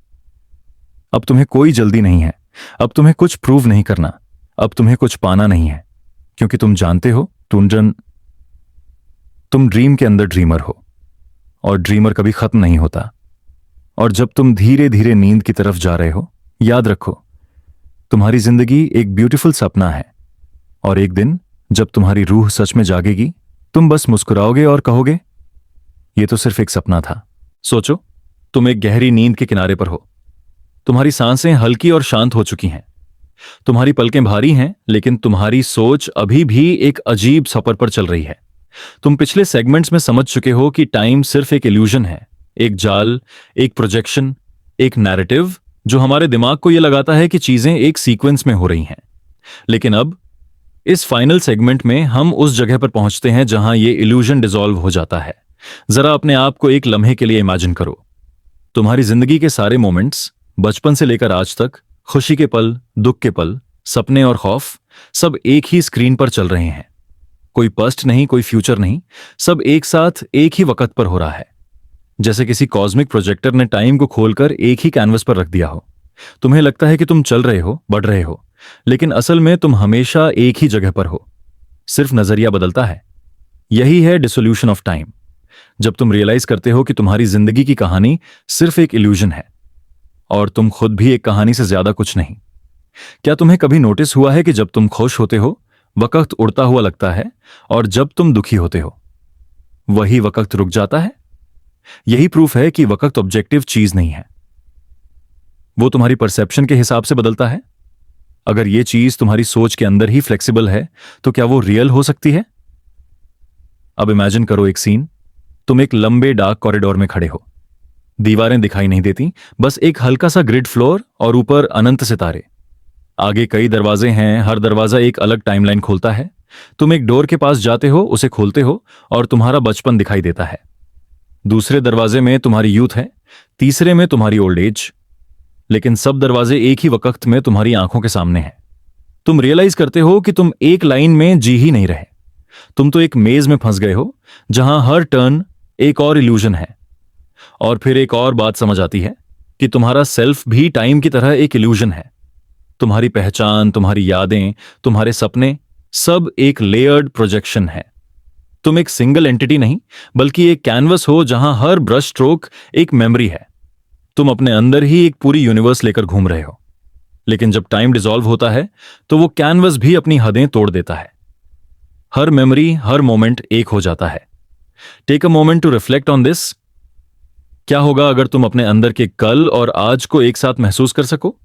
अब तुम्हें कोई जल्दी नहीं है, अब तुम्हें कुछ प्रूव नहीं करना, अब तुम्हें कुछ पाना नहीं है, क्योंकि तुम जानते हो तुम ड्रीम के अंदर ड्रीमर हो, और ड्रीमर कभी खत्म नहीं होता। और जब तुम धीरे धीरे नींद की तरफ जा रहे हो, याद रखो, तुम्हारी जिंदगी एक ब्यूटीफुल सपना है, और एक दिन जब तुम्हारी रूह सच में जागेगी, तुम बस मुस्कुराओगे और कहोगे, यह तो सिर्फ एक सपना था। सोचो, तुम एक गहरी नींद के किनारे पर हो। तुम्हारी सांसें हल्की और शांत हो चुकी हैं, तुम्हारी पलकें भारी हैं, लेकिन तुम्हारी सोच अभी भी एक अजीब सफर पर चल रही है। तुम पिछले सेगमेंट्स में समझ चुके हो कि टाइम सिर्फ एक इल्यूजन है, एक जाल, एक प्रोजेक्शन, एक नैरेटिव जो हमारे दिमाग को यह लगाता है कि चीजें एक सीक्वेंस में हो रही हैं। लेकिन अब इस फाइनल सेगमेंट में हम उस जगह पर पहुंचते हैं जहां यह इल्यूजन डिसॉल्व हो जाता है। जरा अपने आप को एक लम्हे के लिए इमेजिन करो। तुम्हारी जिंदगी के सारे मोमेंट्स, बचपन से लेकर आज तक, खुशी के पल, दुख के पल, सपने और खौफ, सब एक ही स्क्रीन पर चल रहे हैं। कोई पास्ट नहीं, कोई फ्यूचर नहीं, सब एक साथ एक ही वक्त पर हो रहा है, जैसे किसी कॉस्मिक प्रोजेक्टर ने टाइम को खोलकर एक ही कैनवस पर रख दिया हो। तुम्हें लगता है कि तुम चल रहे हो, बढ़ रहे हो, लेकिन असल में तुम हमेशा एक ही जगह पर हो, सिर्फ नजरिया बदलता है। यही है डिसोल्यूशन ऑफ टाइम। जब तुम रियलाइज करते हो कि तुम्हारी जिंदगी की कहानी सिर्फ एक इल्यूजन है, और तुम खुद भी एक कहानी से ज्यादा कुछ नहीं। क्या तुम्हें कभी नोटिस हुआ है कि जब तुम खुश होते हो, वक्त उड़ता हुआ लगता है, और जब तुम दुखी होते हो, वही वक्त रुक जाता है? यही प्रूफ है कि वक्त ऑब्जेक्टिव चीज नहीं है, वो तुम्हारी परसेप्शन के हिसाब से बदलता है। अगर ये चीज तुम्हारी सोच के अंदर ही फ्लेक्सिबल है, तो क्या वो रियल हो सकती है? अब इमेजिन करो एक सीन। तुम एक लंबे डार्क कॉरिडोर में खड़े हो, दीवारें दिखाई नहीं देती, बस एक हल्का सा ग्रिड फ्लोर और ऊपर अनंत सितारे। आगे कई दरवाजे हैं, हर दरवाजा एक अलग टाइमलाइन खोलता है। तुम एक डोर के पास जाते हो, उसे खोलते हो, और तुम्हारा बचपन दिखाई देता है। दूसरे दरवाजे में तुम्हारी यूथ है, तीसरे में तुम्हारी ओल्ड एज, लेकिन सब दरवाजे एक ही वक्त में तुम्हारी आंखों के सामने हैं। तुम रियलाइज करते हो कि तुम एक लाइन में जी ही नहीं रहे, तुम तो एक मेज में फंस गए हो, जहां हर टर्न एक और इल्यूजन है। और फिर एक और बात समझ आती है कि तुम्हारा सेल्फ भी टाइम की तरह एक इल्यूजन है। तुम्हारी पहचान, तुम्हारी यादें, तुम्हारे सपने, सब एक लेयर्ड प्रोजेक्शन है। तुम एक सिंगल एंटिटी नहीं, बल्कि एक कैनवस हो जहां हर ब्रश स्ट्रोक एक मेमोरी है। तुम अपने अंदर ही एक पूरी यूनिवर्स लेकर घूम रहे हो। लेकिन जब टाइम डिसॉल्व होता है, तो वो कैनवस भी अपनी हदें तोड़ देता है। हर मेमोरी, हर मोमेंट एक हो जाता है। Take a moment to reflect on this. क्या होगा अगर तुम अपने अंदर के कल और आज को एक साथ महसूस कर सको?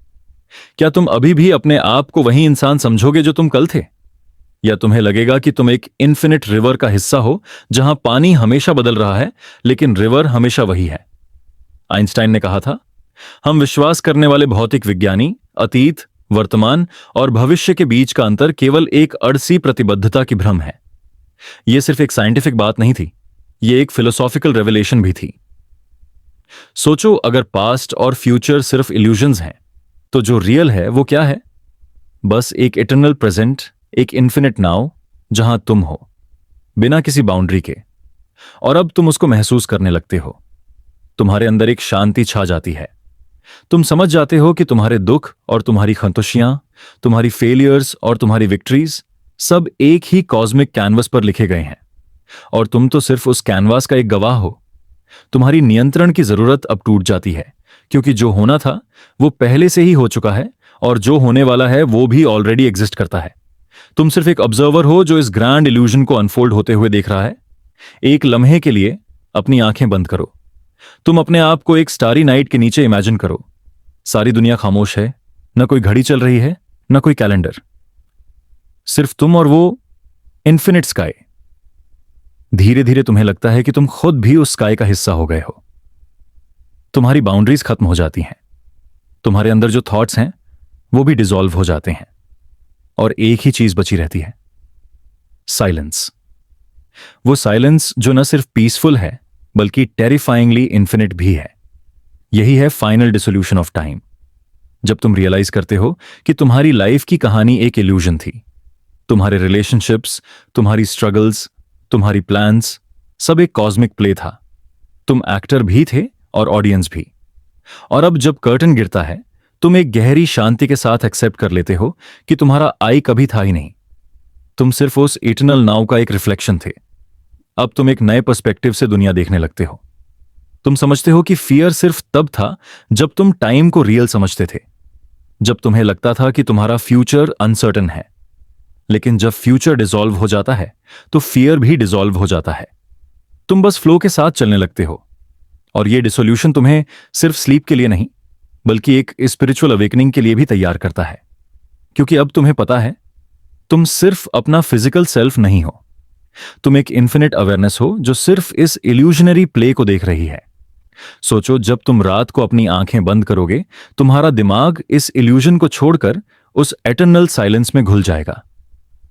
क्या तुम अभी भी अपने आप को वही इंसान समझोगे जो तुम कल थे? या तुम्हें लगेगा कि तुम एक इन्फिनिट रिवर का हिस्सा हो जहां पानी हमेशा बदल रहा है लेकिन रिवर हमेशा वही है? आइंस्टाइन ने कहा था, हम विश्वास करने वाले भौतिक विज्ञानी अतीत, वर्तमान और भविष्य के बीच का अंतर केवल एक अड़सी प्रतिबद्धता की भ्रम है। यह सिर्फ एक साइंटिफिक बात नहीं थी, यह एक फिलोसॉफिकल रेवलेशन भी थी। सोचो, अगर पास्ट और फ्यूचर सिर्फ इल्यूजन्स हैं, तो जो रियल है वो क्या है? बस एक इटर्नल प्रेजेंट, एक इन्फिनिट नाउ जहां तुम हो, बिना किसी बाउंड्री के। और अब तुम उसको महसूस करने लगते हो। तुम्हारे अंदर एक शांति छा जाती है। तुम समझ जाते हो कि तुम्हारे दुख और तुम्हारी संतुष्टियां, तुम्हारी फेलियर्स और तुम्हारी विक्ट्रीज सब एक ही कॉस्मिक कैनवस पर लिखे गए हैं, और तुम तो सिर्फ उस कैनवास का एक गवाह हो। तुम्हारी नियंत्रण की जरूरत अब टूट जाती है, क्योंकि जो होना था वो पहले से ही हो चुका है, और जो होने वाला है वो भी ऑलरेडी एग्जिस्ट करता है। तुम सिर्फ एक ऑब्जर्वर हो जो इस ग्रैंड इल्यूजन को अनफोल्ड होते हुए देख रहा है। एक लम्हे के लिए अपनी आंखें बंद करो। तुम अपने आप को एक स्टारी नाइट के नीचे इमेजिन करो। सारी दुनिया खामोश है, न कोई घड़ी चल रही है, न कोई कैलेंडर, सिर्फ तुम और वो इन्फिनिट स्काई। धीरे धीरे तुम्हें लगता है कि तुम खुद भी उस स्काई का हिस्सा हो गए हो। तुम्हारी बाउंड्रीज खत्म हो जाती हैं। तुम्हारे अंदर जो थॉट्स हैं वो भी डिसॉल्व हो जाते हैं, और एक ही चीज बची रहती है, साइलेंस। वो साइलेंस जो न सिर्फ पीसफुल है बल्कि टेरिफाइंगली इन्फिनिट भी है। यही है फाइनल डिसोल्यूशन ऑफ टाइम। जब तुम रियलाइज करते हो कि तुम्हारी लाइफ की कहानी एक इल्यूजन थी। तुम्हारे रिलेशनशिप्स, तुम्हारी स्ट्रगल्स, तुम्हारी प्लान्स, सब एक कॉस्मिक प्ले था। तुम एक्टर भी थे और ऑडियंस भी। और अब जब कर्टन गिरता है, तुम एक गहरी शांति के साथ एक्सेप्ट कर लेते हो कि तुम्हारा आई कभी था ही नहीं। तुम सिर्फ उस इटर्नल नाउ का एक रिफ्लेक्शन थे। अब तुम एक नए पर्सपेक्टिव से दुनिया देखने लगते हो। तुम समझते हो कि फियर सिर्फ तब था जब तुम टाइम को रियल समझते थे, जब तुम्हें लगता था कि तुम्हारा फ्यूचर अनसर्टन है। लेकिन जब फ्यूचर डिसॉल्व हो जाता है तो फियर भी डिसॉल्व हो जाता है। तुम बस फ्लो के साथ चलने लगते हो। और यह डिसोल्यूशन तुम्हें सिर्फ स्लीप के लिए नहीं बल्कि एक स्पिरिचुअल अवेकनिंग के लिए भी तैयार करता है, क्योंकि अब तुम्हें पता है तुम सिर्फ अपना फिजिकल सेल्फ नहीं हो। तुम एक इन्फिनिट अवेयरनेस हो जो सिर्फ इस इल्यूजनरी प्ले को देख रही है। सोचो, जब तुम रात को अपनी आंखें बंद करोगे, तुम्हारा दिमाग इस इल्यूजन को छोड़कर उस एटर्नल साइलेंस में घुल जाएगा।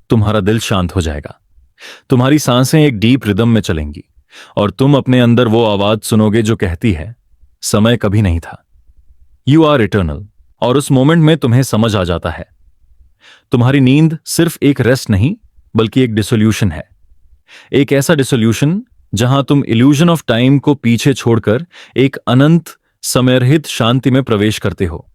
तुम्हारा दिल शांत हो जाएगा। तुम्हारी सांसें एक डीप रिदम में चलेंगी, और तुम अपने अंदर वो आवाज सुनोगे जो कहती है, समय कभी नहीं था, यू आर इटर्नल। और उस मोमेंट में तुम्हें समझ आ जाता है, तुम्हारी नींद सिर्फ एक रेस्ट नहीं बल्कि एक डिसोल्यूशन है। एक ऐसा डिसोल्यूशन जहां तुम इल्यूजन ऑफ टाइम को पीछे छोड़कर एक अनंत समयरहित शांति में प्रवेश करते हो।